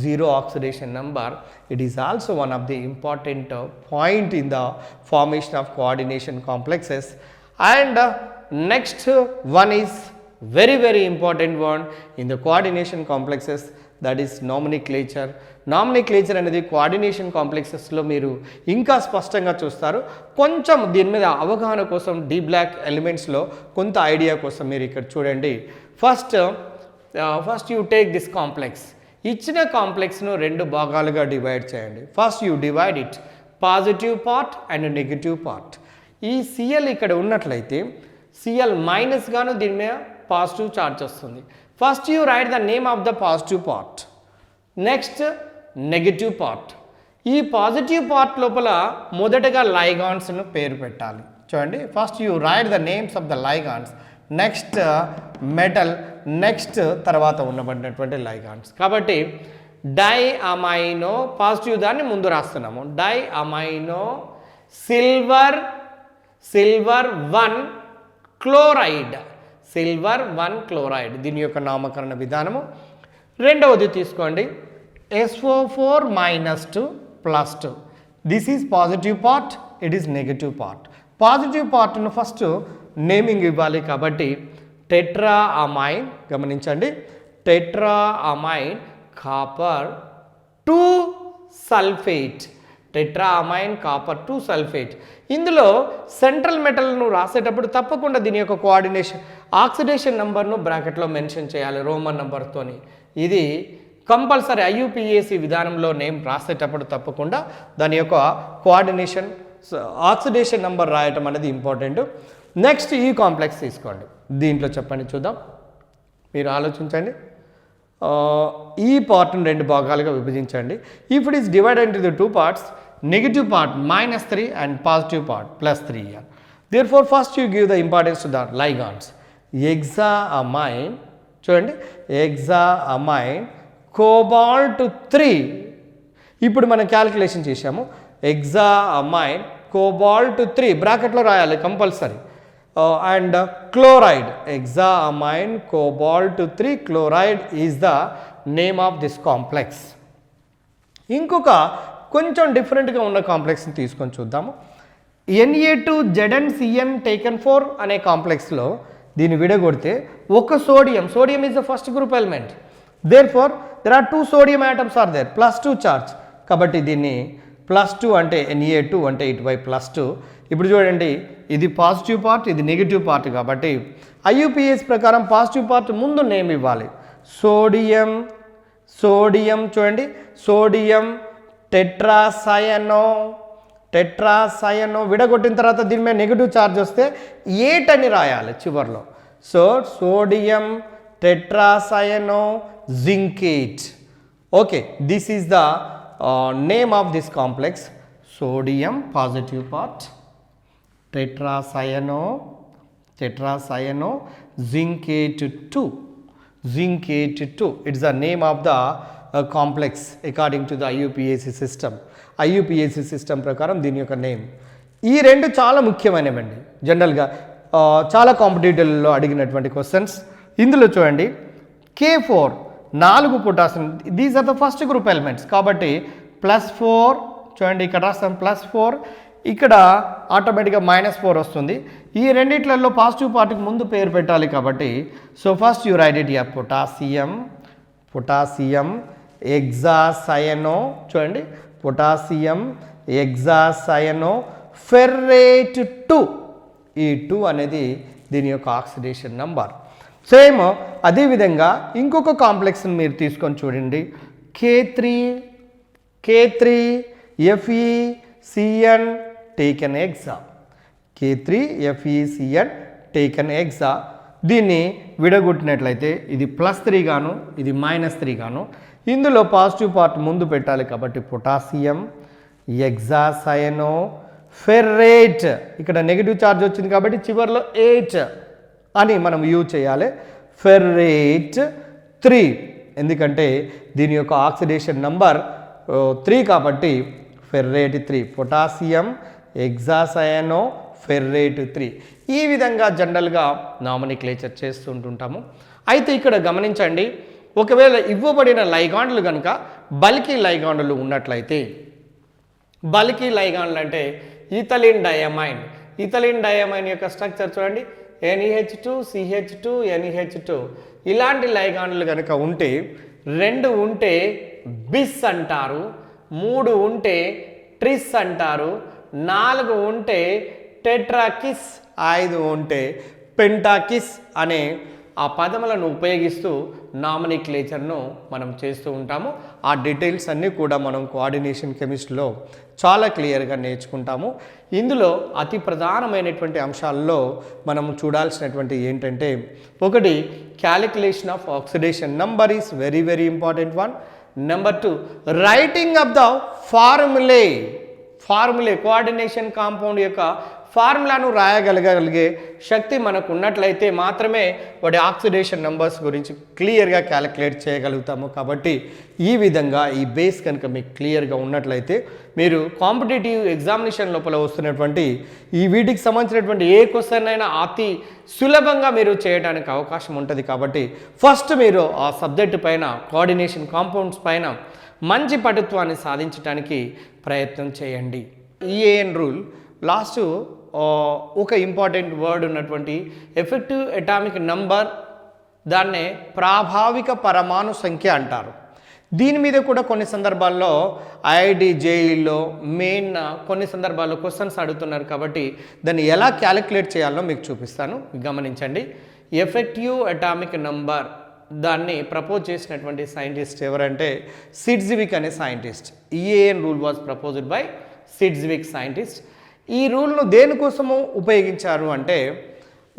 0 oxidation number. It is also one of the important point in the formation of coordination complexes. And next one is very important one in the coordination complexes, that is nomenclature. Nomenclature అనేది కోఆర్డినేషన్ కాంప్లెక్సెస్లో మీరు ఇంకా స్పష్టంగా చూస్తారు. కొంచెం దీని మీద అవగాహన కోసం డి బ్లాక్ ఎలిమెంట్స్లో కొంత ఐడియా కోసం మీరు ఇక్కడ చూడండి. First you take this complex. ఇచ్చిన కాంప్లెక్స్ను 2 భాగాలుగా డివైడ్ చేయండి. First you divide it positive part and negative part. ఈ Cl ఇక్కడ ఉన్నట్లయితే Cl మైనస్ గాను దీని మీద పాజిటివ్ చార్జ్ వస్తుంది. First you right the name of the positive part, next negative part. ఈ పాజిటివ్ పార్ట్ లోపల మొదటగా లైగాన్స్ను పేరు పెట్టాలి. చూడండి, first you right the names of the ligands, next metal, next తర్వాత ఉన్నబడినటువంటి లైగాన్స్. కాబట్టి డై అమైనో పాజిటివ్ దాన్ని ముందు రాస్తున్నాము. Di amino silver 1 chloride, silver 1 chloride దీని యొక్క నామకరణ విధానము. రెండవది తీసుకోండి, SO4 -2 +2. This is positive part, it is negative part. Positive పార్ట్ను ఫస్ట్ నేమింగ్ ఇవ్వాలి కాబట్టి టెట్రా అమైన్, గమనించండి, tetra amine copper 2 sulphate, tetra amine copper 2 sulphate. ఇందులో సెంట్రల్ మెటల్ను రాసేటప్పుడు తప్పకుండా దీని యొక్క కోఆర్డినేషన్ ఆక్సిడేషన్ నెంబర్ను బ్రాకెట్లో మెన్షన్ చేయాలి రోమన్ నెంబర్తోని. ఇది కంపల్సరీ IUPAC విధానంలో నేమ్ రాసేటప్పుడు తప్పకుండా దాని యొక్క కోఆర్డినేషన్ ఆక్సిడేషన్ నెంబర్ రాయటం అనేది ఇంపార్టెంట్. నెక్స్ట్ ఈ కాంప్లెక్స్ తీసుకోండి, దీంట్లో చెప్పండి చూద్దాం, మీరు ఆలోచించండి. ఈ పార్ట్ను 2 భాగాలుగా విభజించండి. If it is divided into the 2 parts, negative part -3 and positive part +3 here. Therefore first you give the importance to the ligands. Hexaamine, చూడండి, hexaamine cobalt 3. ఇప్పుడు మనం క్యాలిక్యులేషన్ చేసాము. hexaamine cobalt 3 బ్రాకెట్లో రాయాలి compulsory. And chloride, hexaamine cobalt 3 chloride is the name of this complex. ఇంకొక కొంచెం డిఫరెంట్గా ఉన్న కాంప్లెక్స్ని తీసుకొని చూద్దాము. Na2ZnCN టేకన్ 4 అనే కాంప్లెక్స్లో దీన్ని విడగొడితే ఒక sodium is the first group element. Therefore there are 2 sodium atoms are there, +2 charge. కాబట్టి దీన్ని +2 అంటే Na2 అంటే ఇటువైపు +2. ఇప్పుడు చూడండి, ఇది పాజిటివ్ పార్ట్, ఇది నెగిటివ్ పార్ట్. కాబట్టి IUPAC ప్రకారం పాజిటివ్ పార్ట్ ముందు నేమ్ ఇవ్వాలి. సోడియం చూడండి, సోడియం టెట్రాసయనో విడగొట్టిన తర్వాత దీని మీద నెగిటివ్ ఛార్జ్ వస్తే 8 అని రాయాలి చివర్లో. So sodium tetracyano zincate. Okay, this is the name of this complex. Sodium positive part, tetracyano zincate 2. It's the name of the complex according to the IUPAC system. IUPAC system ప్రకారం దీని యొక్క నేమ్. ఈ 2 చాలా ముఖ్యమైనవండి. జనరల్గా చాలా కాంపిటేటివ్లో అడిగినటువంటి క్వశ్చన్స్. ఇందులో చూడండి, K4 4 potassium, these are the first group elements. కాబట్టి +4 చూడండి, ఇక్కడ రాస్తాం +4, ఇక్కడ ఆటోమేటిక్గా -4 వస్తుంది. ఈ రెండిట్లలో పాజిటివ్ పార్ట్కి ముందు పేరు పెట్టాలి కాబట్టి so first you write it here, potassium hexacyano, చూడండి, పొటాషియం హెక్సాసయనో ఫెర్రేట్ 2. ఈ 2 అనేది దీని యొక్క ఆక్సిడేషన్ నంబర్. సేమ్ అదేవిధంగా ఇంకొక కాంప్లెక్స్ని మీరు తీసుకొని చూడండి, K3 FeCN taken hexa, K3FeCN taken hexa. దీన్ని విడగొట్టినట్లయితే ఇది +3 గాను, ఇది -3 గాను. ఇందులో పాజిటివ్ పార్ట్ ముందు పెట్టాలి కాబట్టి పొటాషియం హెక్సాసయనో ఫెర్రేట్, ఇక్కడ నెగిటివ్ ఛార్జ్ వచ్చింది కాబట్టి చివరిలో 8 అని మనం యూజ్ చేయాలి. ఫెర్రేట్ 3, ఎందుకంటే దీని యొక్క ఆక్సిడేషన్ నంబర్ 3 కాబట్టి ఫెర్రేట్ 3, పొటాషియం హెక్సాసయనో ఫెర్రేట్ 3. ఈ విధంగా జనరల్గా నామినిక్లేచర్ చేస్తుంటుంటాము. అయితే ఇక్కడ గమనించండి, ఒకవేళ ఇవ్వబడిన లైగాండ్లు కనుక బల్కీ లైగాండ్లు ఉన్నట్లయితే, బల్కీ లైగాండ్లు అంటే ఈథలిన్ డయామైన్ యొక్క స్ట్రక్చర్ చూడండి, NH2 CH2 NH2. ఇలాంటి లైగాండ్లు కనుక ఉంటే 2 ఉంటే బిస్ అంటారు, 3 ఉంటే ట్రిస్ అంటారు, 4 ఉంటే టెట్రాకిస్, 5 ఉంటే పెంటాకిస్ అనే ఆ పదములను ఉపయోగిస్తూ నామినిక్లేచర్ను మనం చేస్తూ ఉంటాము. ఆ డీటెయిల్స్ అన్నీ కూడా మనం కోఆర్డినేషన్ కెమిస్ట్రీలో చాలా క్లియర్గా నేర్చుకుంటాము. ఇందులో అతి ప్రధానమైనటువంటి అంశాల్లో మనం చూడాల్సినటువంటి ఏంటంటే, ఒకటి calculation of oxidation number is very very important one. Number 2 writing of the formulae coordination compound యొక్క ఫార్ములాను రాయగలిగే శక్తి మనకు ఉన్నట్లయితే మాత్రమే వాటి ఆక్సిడేషన్ నంబర్స్ గురించి క్లియర్గా క్యాలిక్యులేట్ చేయగలుగుతాము. కాబట్టి ఈ విధంగా ఈ బేస్ కనుక మీకు క్లియర్గా ఉన్నట్లయితే మీరు కాంపిటేటివ్ ఎగ్జామినేషన్ లోపల వస్తున్నటువంటి ఈ వీటికి సంబంధించినటువంటి ఏ క్వశ్చన్ అయినా అతి సులభంగా మీరు చేయడానికి అవకాశం ఉంటుంది. కాబట్టి ఫస్ట్ మీరు ఆ సబ్జెక్టు పైన కోఆర్డినేషన్ కాంపౌండ్స్ పైన మంచి పటుత్వాన్ని సాధించడానికి ప్రయత్నం చేయండి. ఈఏఎన్ రూల్ లాస్ట్ ఒక ఇంపార్టెంట్ వర్డ్ ఉన్నటువంటి ఎఫెక్టివ్ అటామిక్ నంబర్, దాన్నే ప్రాభావిక పరమాణు సంఖ్య అంటారు. దీని మీద కూడా కొన్ని సందర్భాల్లో ఐఐటి జేఈలో మెయిన్ కొన్ని సందర్భాల్లో క్వశ్చన్స్ అడుగుతున్నారు. కాబట్టి దాన్ని ఎలా క్యాలిక్యులేట్ చేయాలో మీకు చూపిస్తాను, గమనించండి. ఎఫెక్టివ్ అటామిక్ నంబర్ దాన్ని ప్రపోజ్ చేసినటువంటి సైంటిస్ట్ ఎవరంటే సిడ్జ్విక్ అనే scientist. EAN rule was proposed by Sidgwick scientist. ఈ రూల్ను దేనికోసము ఉపయోగించారు అంటే,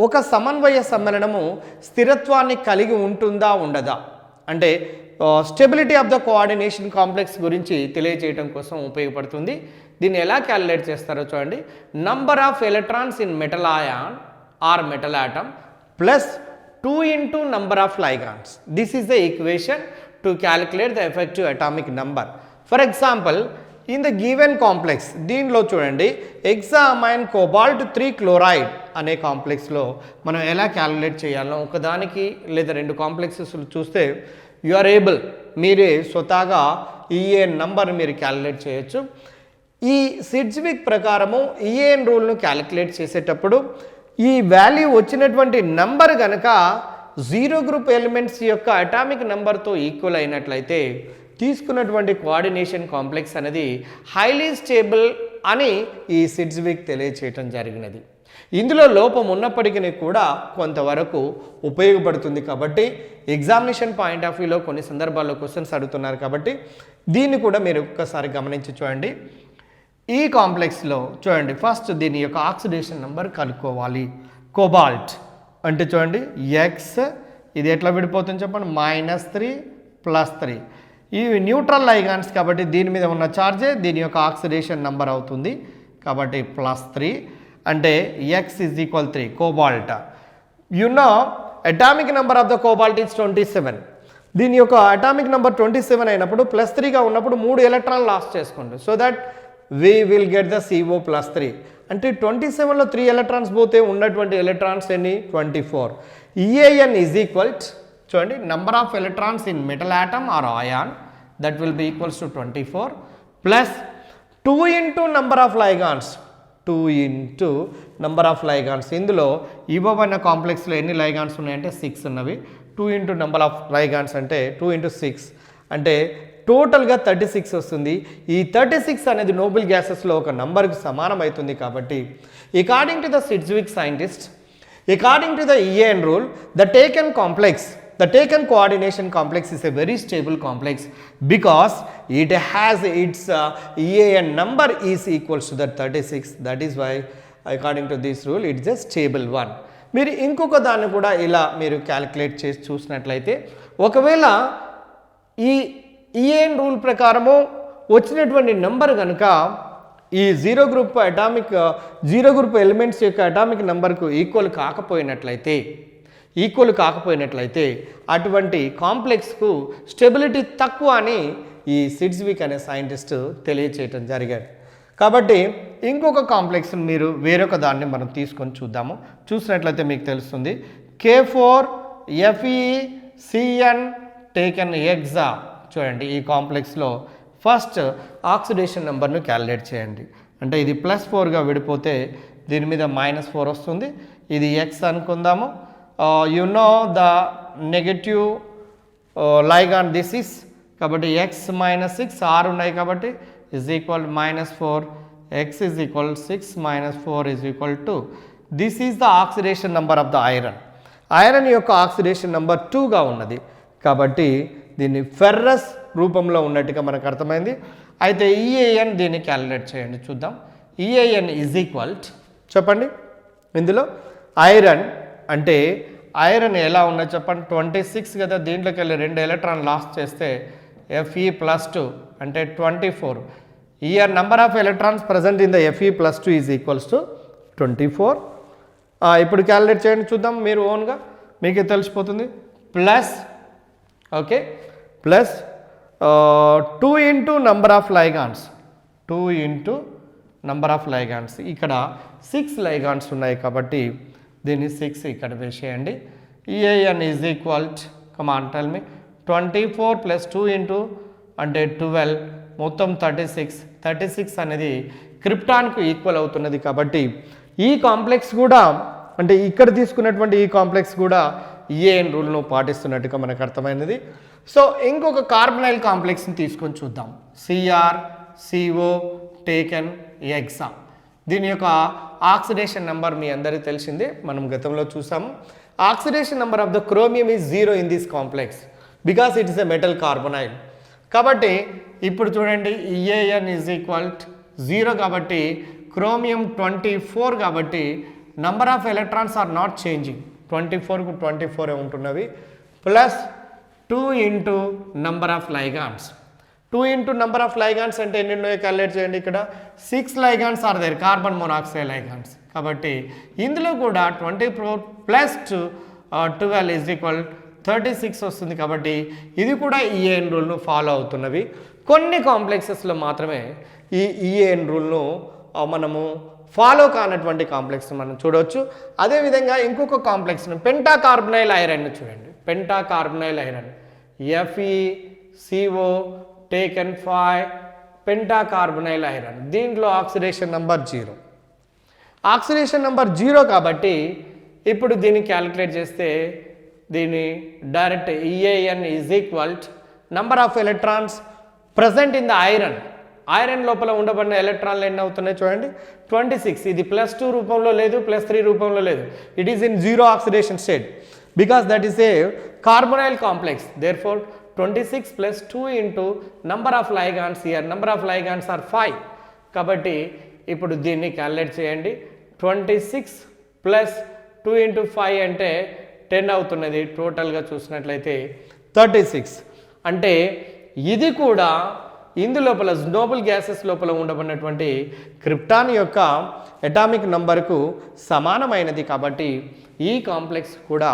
ఒక సమన్వయ సమ్మేళనము స్థిరత్వాన్ని కలిగి ఉంటుందా ఉండదా అంటే stability of the coordination complex గురించి తెలియజేయడం కోసం ఉపయోగపడుతుంది. దీన్ని ఎలా క్యాలిక్యులేట్ చేస్తారో చూడండి. Number of electrons in metal ion or metal atom plus 2 into number of ligands. This is the equation to calculate the effective atomic number. For example, in the given complex, దీనిలో చూడండి హెక్సామైన్ కోబాల్ట్ 3 క్లోరైడ్ అనే కాంప్లెక్స్లో మనం ఎలా క్యాలిక్యులేట్ చేయాలో, ఒకదానికి లేదా రెండు కాంప్లెక్సెస్ చూస్తే యు ఆర్ ఏబుల్, మీరే స్వతహాగా ఈఏఎన్ నంబర్ మీరు క్యాలిక్యులేట్ చేయొచ్చు. ఈ సిడ్జ్విక్ ప్రకారము ఈఏఎన్ రూల్ను క్యాలిక్యులేట్ చేసేటప్పుడు ఈ వాల్యూ వచ్చినటువంటి నంబర్ కనుక జీరో గ్రూప్ ఎలిమెంట్స్ యొక్క అటామిక్ నెంబర్తో ఈక్వల్ అయినట్లయితే తీసుకున్నటువంటి కోఆర్డినేషన్ కాంప్లెక్స్ అనేది హైలీ స్టేబుల్ అని ఈ సిడ్జ్విక్ తెలియచేయటం జరిగినది. ఇందులో లోపం ఉన్నప్పటికీ కూడా కొంతవరకు ఉపయోగపడుతుంది. కాబట్టి ఎగ్జామినేషన్ పాయింట్ ఆఫ్ వ్యూలో కొన్ని సందర్భాల్లో క్వశ్చన్స్ అడుగుతున్నారు. కాబట్టి దీన్ని కూడా మీరు ఒక్కసారి గమనించి చూడండి. ఈ కాంప్లెక్స్లో చూడండి, ఫస్ట్ దీని యొక్క ఆక్సిడేషన్ నెంబర్ కనుక్కోవాలి. కోబాల్ట్ అంటే చూడండి ఎక్స్, ఇది ఎట్లా విడిపోతుంది చెప్పండి, -3 +3. ఇవి న్యూట్రల్ లైగాన్స్ కాబట్టి దీని మీద ఉన్న ఛార్జే దీని యొక్క ఆక్సిడేషన్ నెంబర్ అవుతుంది. కాబట్టి +3 అంటే X is equal 3 cobalt. You know atomic number of the cobalt is 27. దీని యొక్క అటామిక్ నెంబర్ 27 అయినప్పుడు +3గా ఉన్నప్పుడు 3 ఎలక్ట్రాన్ లాస్ చేసుకోండి. So that we will get the CO +3. అంటే 27లో 3 ఎలక్ట్రాన్స్ పోతే ఉన్నటువంటి ఎలక్ట్రాన్స్ ఎన్ని 24. EAN ఈజ్ ఈక్వల్ చూడండి number of electrons in metal atom or ion, that will be equals to 24 plus 2 into number of ligands, 2 into number of ligands. ఇందులో ఇవ్వబడిన కాంప్లెక్స్లో ఎన్ని లైగాన్స్ ఉన్నాయంటే 6 ఉన్నవి. 2 into నెంబర్ ఆఫ్ లైగాన్స్ అంటే 2 into 6 అంటే టోటల్గా 36 వస్తుంది. ఈ 36 అనేది నోబెల్ గ్యాసెస్లో ఒక నంబర్కి సమానం అవుతుంది. కాబట్టి according to the Sidgwick scientist, according to the EAN rule, the taken coordination complex is a very stable complex because it has its EAN number is equals to that 36. That is why according to this rule it is a stable one. మీరు ఇంకొక దాన్ని కూడా ఇలా మీరు క్యాలిక్యులేట్ చేసి చూసినట్లయితే, ఒకవేళ ఈ ఈఏఎన్ రూల్ ప్రకారము వచ్చినటువంటి నెంబర్ కనుక ఈ జీరో గ్రూప్ ఎలిమెంట్స్ యొక్క అటామిక్ నెంబర్కు ఈక్వల్ కాకపోయినట్లయితే అటువంటి కాంప్లెక్స్కు స్టెబిలిటీ తక్కువ అని ఈ సిడ్జ్విక్ అనే సైంటిస్ట్ తెలియచేయటం జరిగాడు. కాబట్టి ఇంకొక కాంప్లెక్స్ని మీరు వేరొక దాన్ని మనం తీసుకొని చూసినట్లయితే మీకు తెలుస్తుంది. K4FeCN taken ఎగ్జా. చూడండి ఈ కాంప్లెక్స్లో ఫస్ట్ ఆక్సిడేషన్ నెంబర్ను క్యాలిక్యులేట్ చేయండి. అంటే ఇది +4గా విడిపోతే దీని మీద -4 వస్తుంది. ఇది ఎక్స్ అనుకుందాము. You know the negative ligand this is, కాబట్టి x -6 6 ఉన్నాయి కాబట్టి is equal -4, x is equal 6 - 4 is equal to, this is the oxidation number of the iron. Iron యొక్క ఆక్సిడేషన్ నెంబర్ 2గా ఉన్నది కాబట్టి దీన్ని ఫెర్రస్ రూపంలో ఉన్నట్టుగా మనకు అర్థమైంది. అయితే ఈఏఎన్ దీన్ని క్యాలిక్యులేట్ చేయండి చూద్దాం. ఈఏఎన్ ఈజ్ ఈక్వల్ చెప్పండి ఇందులో ఐరన్ అంటే ఐరన్ ఎలా ఉన్నది చెప్పండి 26 కదా, దీంట్లోకి వెళ్ళి 2 ఎలక్ట్రాన్ లాస్ చేస్తే Fe+2 అంటే 24. Year number of electrons present in the Fe+2 is equals to 24. ఇప్పుడు క్యాలిక్యులేట్ చేయండి చూద్దాం మీరు ఓన్గా, మీకే తెలిసిపోతుంది. Plus okay plus 2 into number of ligands, 2 into number of ligands. ఇక్కడ 6 లైగాన్స్ ఉన్నాయి కాబట్టి దీన్ని 6 ఇక్కడ వేసేయండి. EAN is equal come on tell me 24 plus 2 into అంటే 12 మొత్తం 36 అనేది క్రిప్టాన్కు ఈక్వల్ అవుతున్నది కాబట్టి ఈ కాంప్లెక్స్ కూడా అంటే ఇక్కడ తీసుకున్నటువంటి ఈ కాంప్లెక్స్ కూడా ఈఏఎన్ రూల్ను పాటిస్తున్నట్టుగా మనకు అర్థమైనది. సో ఇంకొక కార్బనైల్ కాంప్లెక్స్ని తీసుకొని చూద్దాం. CrCO taken hexa. దీని యొక్క ఆక్సిడేషన్ నెంబర్ మీ అందరికీ తెలిసిందే, మనం గతంలో చూసాము. Oxidation number of the chromium is 0 in this complex because it is a metal carbonyl. కాబట్టి ఇప్పుడు చూడండి ఈఏఎన్ ఈజ్ ఈక్వల్ 0 కాబట్టి క్రోమియం 24 కాబట్టి number of electrons are not changing, 24కు 24 ఉంటున్నవి. Plus 2 into number of ligands, 2 into number of ligands అంటే ఎన్ని ఉన్నాయో క్యాలిక్యులేట్ చేయండి. ఇక్కడ 6 ligands are there, carbon monoxide ligands. కాబట్టి ఇందులో కూడా 24 ప్లస్ 12 ఈజ్ ఈక్వల్ 36 వస్తుంది. కాబట్టి ఇది కూడా ఈఏఎన్ రూల్ను ఫాలో అవుతున్నవి. కొన్ని కాంప్లెక్సెస్లో మాత్రమే ఈ ఈఏఎన్ రూల్ను మనము ఫాలో కానటువంటి కాంప్లెక్స్ మనం చూడవచ్చు. అదేవిధంగా ఇంకొక కాంప్లెక్స్ను పెంటాకార్బనైల్ ఐరన్ చూడండి. పెంటాకార్బనైల్ ఐరన్ FeCO టేకెన్ 5 పెంటాకార్బనైల్ ఐరన్. దీంట్లో ఆక్సిడేషన్ నెంబర్ 0. ఆక్సిడేషన్ నెంబర్ 0 కాబట్టి ఇప్పుడు దీన్ని క్యాలిక్యులేట్ చేస్తే దీని direct EAN is equal number of electrons present in the iron. Iron లోపల ఉండబడిన ఎలక్ట్రాన్లు ఎన్ని అవుతున్నాయి చూడండి 26. ఇది +2 రూపంలో లేదు, +3 రూపంలో లేదు. It is in 0 oxidation state because that is a carbonyl complex. Therefore 26 plus 2 into number of ligands, here number of ligands are 5. కాబట్టి ఇప్పుడు దీన్ని క్యాలిక్యులేట్ చేయండి. 26 ప్లస్ 2 ఇంటూ 5 అంటే 10 అవుతున్నది. టోటల్గా చూసినట్లయితే 36. అంటే ఇది కూడా ఇందులోపల నోబుల్ గ్యాసెస్ లోపల ఉండబడినటువంటి క్రిప్టాన్ యొక్క అటామిక్ నంబర్కు సమానమైనది. కాబట్టి ఈ కాంప్లెక్స్ కూడా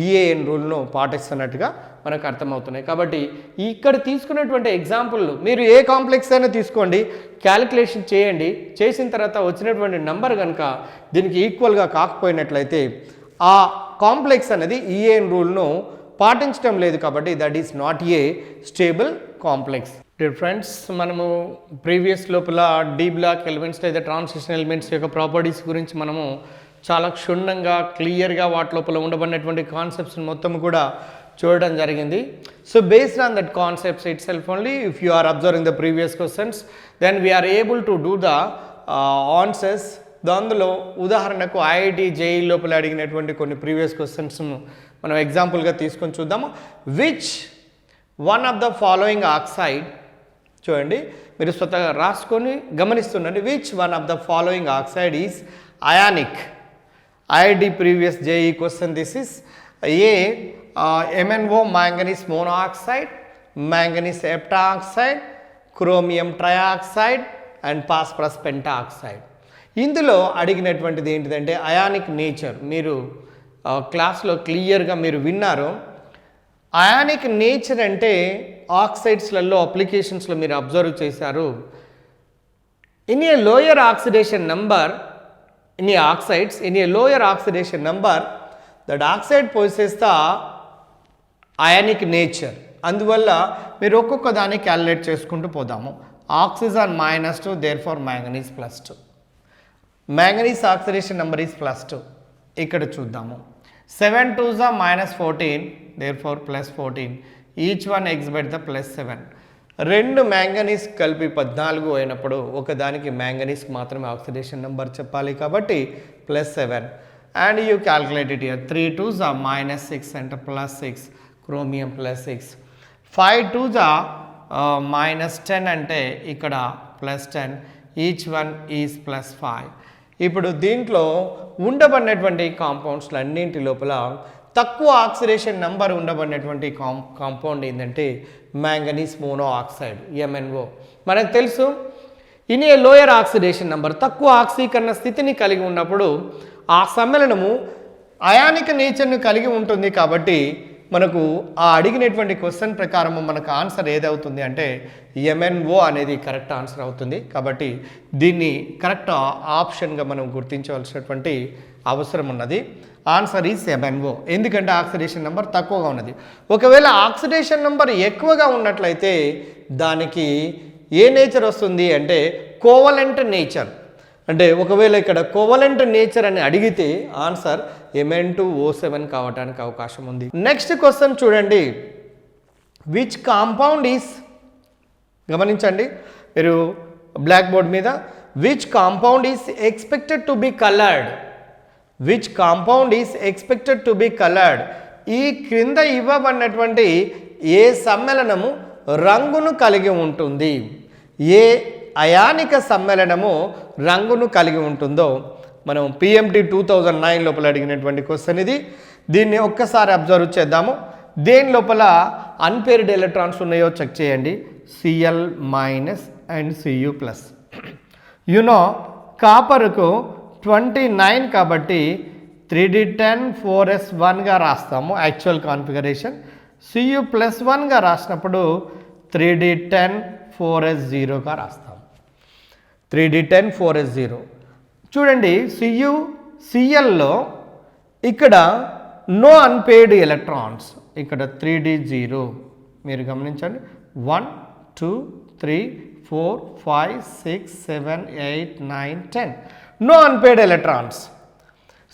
ఈఏఎన్ రూల్ను పాటిస్తున్నట్టుగా మనకు అర్థమవుతున్నాయి. కాబట్టి ఇక్కడ తీసుకున్నటువంటి ఎగ్జాంపుల్ మీరు ఏ కాంప్లెక్స్ అయినా తీసుకోండి, క్యాలిక్యులేషన్ చేయండి. చేసిన తర్వాత వచ్చినటువంటి నంబర్ కనుక దీనికి ఈక్వల్గా కాకపోయినట్లయితే ఆ కాంప్లెక్స్ అనేది ఈఏఎన్ రూల్ను పాటించడం లేదు. కాబట్టి that is not a stable complex. Dear friends, మనము ప్రీవియస్ లోపల డి బ్లాక్ ఎలిమెంట్స్ లేదా ట్రాన్సిషన్ ఎలిమెంట్స్ యొక్క ప్రాపర్టీస్ గురించి మనము చాలా క్షుణ్ణంగా క్లియర్గా వాటి లోపల ఉండబడినటువంటి కాన్సెప్ట్స్ మొత్తం కూడా చూడడం జరిగింది. So based on that concepts itself only if you are observing the previous questions then we are able to do the answers. దానిలో ఉదాహరణకు ఐఐటి జేఈ లోపల అడిగినటువంటి కొన్ని ప్రీవియస్ క్వశ్చన్స్ మనం ఎగ్జాంపుల్గా తీసుకొని చూద్దాము. Which one of the following oxide, చూడండి మీరు స్వతగా రాసుకొని గమనిస్తుండండి. Which one of the following oxide is ionic? IIT previous JEE question. This is a MnO manganese monoxide, manganese heptaoxide, chromium trioxide and phosphorus pentaoxide. ఇందులో అడిగినటువంటిది ఏంటిదంటే అయానిక్ నేచర్. మీరు క్లాస్లో క్లియర్గా మీరు విన్నారు. అయానిక్ నేచర్ అంటే ఆక్సైడ్స్లలో అప్లికేషన్స్లో మీరు అబ్జర్వ్ చేశారు. In a lower oxidation number in a oxides, in a lower oxidation number, that oxide possesses the ionic nature. అందువల్ల మీరు ఒక్కొక్క దాన్ని క్యాలిక్యులేట్ చేసుకుంటూ పోదాము. Oxygen -2, therefore manganese +2. manganese oxidation number is +2. ఇక్కడ చూద్దాము. 7 2s are -14, therefore +14. each one exhibit the +7. రెండు మ్యాంగనీస్ కలిపి 14 అయినప్పుడు ఒకదానికి మ్యాంగనీస్కి మాత్రమే ఆక్సిడేషన్ నెంబర్ చెప్పాలి కాబట్టి +7. and you calculate it here. 3 2s are minus 6 and plus 6, chromium plus 6. 5 2s are minus 10 అంటే ఇక్కడ plus 10, each one is plus 5. ఇప్పుడు దీంట్లో ఉండబడినటువంటి కాంపౌండ్స్లు అన్నింటి లోపల తక్కువ ఆక్సిడేషన్ నెంబర్ ఉండబడినటువంటి కాంపౌండ్ ఏంటంటే మ్యాంగనీస్ మోనో ఆక్సైడ్ MnO. మనకు తెలుసు in a lower oxidation number, తక్కువ ఆక్సీకరణ స్థితిని కలిగి ఉన్నప్పుడు ఆ సమ్మేళనము అయానిక నేచర్ను కలిగి ఉంటుంది. కాబట్టి మనకు ఆ అడిగినటువంటి క్వశ్చన్ ప్రకారము మనకు ఆన్సర్ ఏదవుతుంది అంటే MnO అనేది కరెక్ట్ ఆన్సర్ అవుతుంది. కాబట్టి దీన్ని కరెక్ట్ ఆప్షన్గా మనం గుర్తించవలసినటువంటి అవసరం ఉన్నది. Answer is MnO. ఎందుకంటే ఆక్సిడేషన్ నెంబర్ తక్కువగా ఉన్నది. ఒకవేళ ఆక్సిడేషన్ నెంబర్ ఎక్కువగా ఉన్నట్లయితే దానికి ఏ నేచర్ వస్తుంది అంటే కోవలెంట్ నేచర్. అంటే ఒకవేళ ఇక్కడ కోవలెంట్ నేచర్ అని అడిగితే ఆన్సర్ Mn2O7 కావడానికి అవకాశం ఉంది. నెక్స్ట్ క్వశ్చన్ చూడండి. విచ్ కాంపౌండ్ ఈస్, గమనించండి మీరు బ్లాక్ బోర్డ్ మీద, which compound is expected to be coloured, which compound is expected to be coloured. ఈ క్రింద ఇవ్వబడినటువంటి ఏ సమ్మేళనము రంగును కలిగి ఉంటుంది, ఏ అయానిక సమ్మేళనము రంగును కలిగి ఉంటుందో మనం PMT 2009 లోపల అడిగినటువంటి క్వశ్చన్ ఇది. దీన్ని ఒక్కసారి అబ్జర్వ్ చేద్దాము. దేని లోపల అన్పేర్డ్ ఎలక్ట్రాన్స్ ఉన్నాయో చెక్ చేయండి. Cl minus and Cu plus. You know కాపర్కు 29 కాబట్టి 3d10 4s1గా రాస్తాము యాక్చువల్ కాన్ఫిగరేషన్. Cu ప్లస్ 1గా రాసినప్పుడు 3d10 4s0గా రాస్తాము. 3d10 4s0. చూడండి Clలో ఇక్కడ నో అన్పేర్డ్ ఎలక్ట్రాన్స్, ఇక్కడ 3d0 మీరు గమనించండి. 1 2 3 4 5 6 7 8 9 10 నో అన్పేర్డ్ ఎలక్ట్రాన్స్.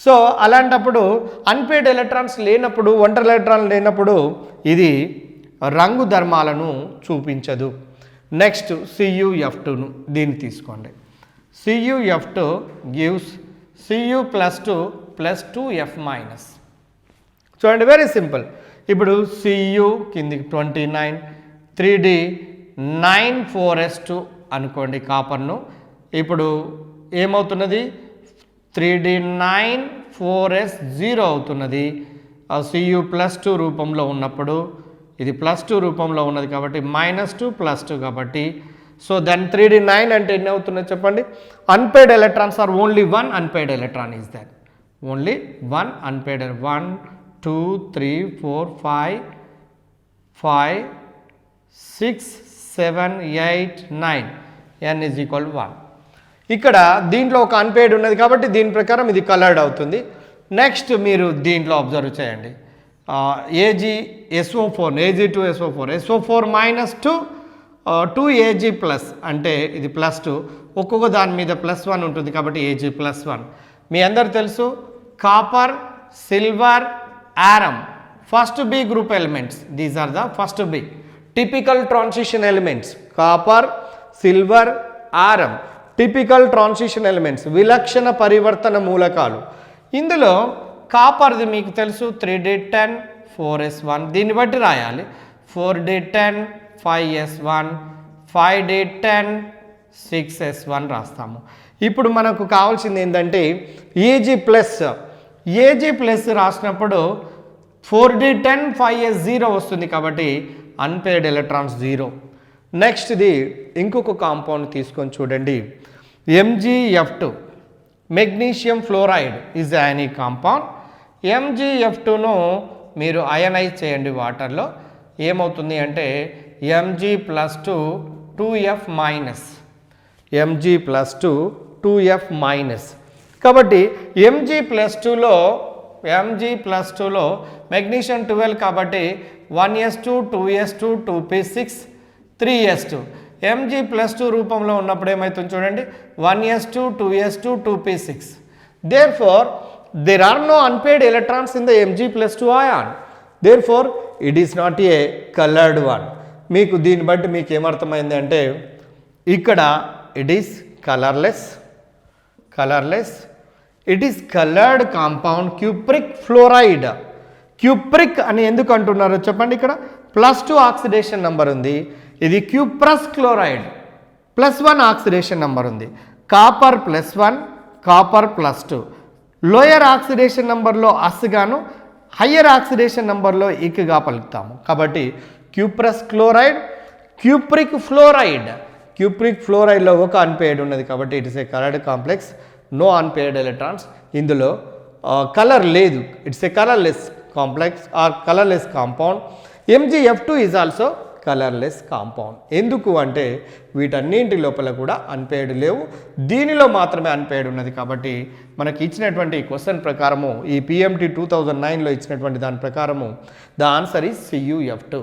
సో అలాంటప్పుడు అన్పేర్డ్ ఎలక్ట్రాన్స్ లేనప్పుడు, ఒంటరి ఎలక్ట్రాన్ లేనప్పుడు ఇది రంగు ధర్మాలను చూపించదు. నెక్స్ట్ CuF2ను దీన్ని తీసుకోండి. CuF2 gives Cu plus 2 plus 2F minus. చూడండి వెరీ సింపుల్. ఇప్పుడు Cu కిందికి 29 3d9 4s2 అనుకోండి కాపర్ను. ఇప్పుడు ఏమవుతున్నది 3d9 4s0 అవుతున్నది. Cu ప్లస్ 2 రూపంలో ఉన్నప్పుడు ఇది ప్లస్ 2 రూపంలో ఉన్నది కాబట్టి -2 ప్లస్ 2 కాబట్టి సో దెన్ 3d9 అంటే ఎన్ని అవుతుందో చెప్పండి. Unpaired electrons are only 1 unpaired electron is that, only 1 unpaired. 1 2 3 4 5 5 6 7 8 9 n is equal 1. ఇక్కడ దీంట్లో ఒక అన్పేర్డ్ ఉన్నది కాబట్టి దీని ప్రకారం ఇది కలర్డ్ అవుతుంది. నెక్స్ట్ మీరు దీంట్లో అబ్జర్వ్ చేయండి. AgSO4 Ag2SO4 SO4 minus 2 Ag plus అంటే ఇది ప్లస్ 2, ఒక్కొక్క దాని మీద +1 ఉంటుంది కాబట్టి Ag +1. మీ అందరు తెలుసు copper silver aurum first B group elements, these are the first B typical transition elements. Copper silver aurum typical transition elements, విలక్షణ పరివర్తన మూలకాలు. ఇందులో కాపర్ది మీకు తెలుసు 3d10 4s1, దీన్ని బట్టి రాయాలి. 4d10 5s1 5d10 6s1 రాస్తాము. ఇప్పుడు మనకు కావాల్సింది ఏంటంటే Ag ప్లస్ రాసినప్పుడు 4d10 5s0 వస్తుంది కాబట్టి అన్పేర్డ్ ఎలక్ట్రాన్స్ 0. నెక్స్ట్ ఇది ఇంకొక కాంపౌండ్ తీసుకొని చూడండి. MgF2 magnesium fluoride is ionic compound. MgF2ను మీరు అయనైజ్ చేయండి వాటర్లో, ఏమవుతుంది అంటే Mg plus 2 2F minus, Mg plus 2 2F minus. కాబట్టి Mg ప్లస్ 2లో మెగ్నీషియం 12 కాబట్టి 1s2 2s2 2p6 3s2. Mg plus 2 రూపంలో ఉన్నప్పుడు ఏమవుతుంది చూడండి 1s2 2s2 2p6. Therefore there are no unpaired electrons in the Mg plus 2 ion. Therefore it is not a colored one. మీకు దీన్ని బట్టి మీకు ఏమర్థమైంది అంటే ఇక్కడ it is colorless, it is coloured compound cupric fluoride. Cupric అని ఎందుకు అంటున్నారో చెప్పండి. ఇక్కడ +2 ఆక్సిడేషన్ నెంబర్ ఉంది. ఇది క్యూప్రస్ క్లోరైడ్ +1 ఆక్సిడేషన్ నెంబర్ ఉంది. కాపర్ +1 కాపర్ +2 లోయర్ ఆక్సిడేషన్ నెంబర్లో అస్గాను హయ్యర్ ఆక్సిడేషన్ నెంబర్లో ఇక్గా పలుకుతాము. కాబట్టి cuprous chloride cupric fluoride. Cupric ఫ్లోరైడ్లో ఒక అన్పేర్డ్ ఉన్నది కాబట్టి it is a coloured complex, no unpaired electrons. ఇందులో కలర్ లేదు, it's a colourless complex or colourless compound. MgF2 is also colourless compound. ఎందుకు అంటే వీటన్నింటి లోపల కూడా అన్పేర్డ్ లేవు, దీనిలో మాత్రమే అన్పేర్డ్ ఉన్నది. కాబట్టి మనకి ఇచ్చినటువంటి క్వశ్చన్ ప్రకారము ఈ PMT 2009లో ఇచ్చినటువంటి దాని ప్రకారము ద ఆన్సర్ ఈజ్ CuF2.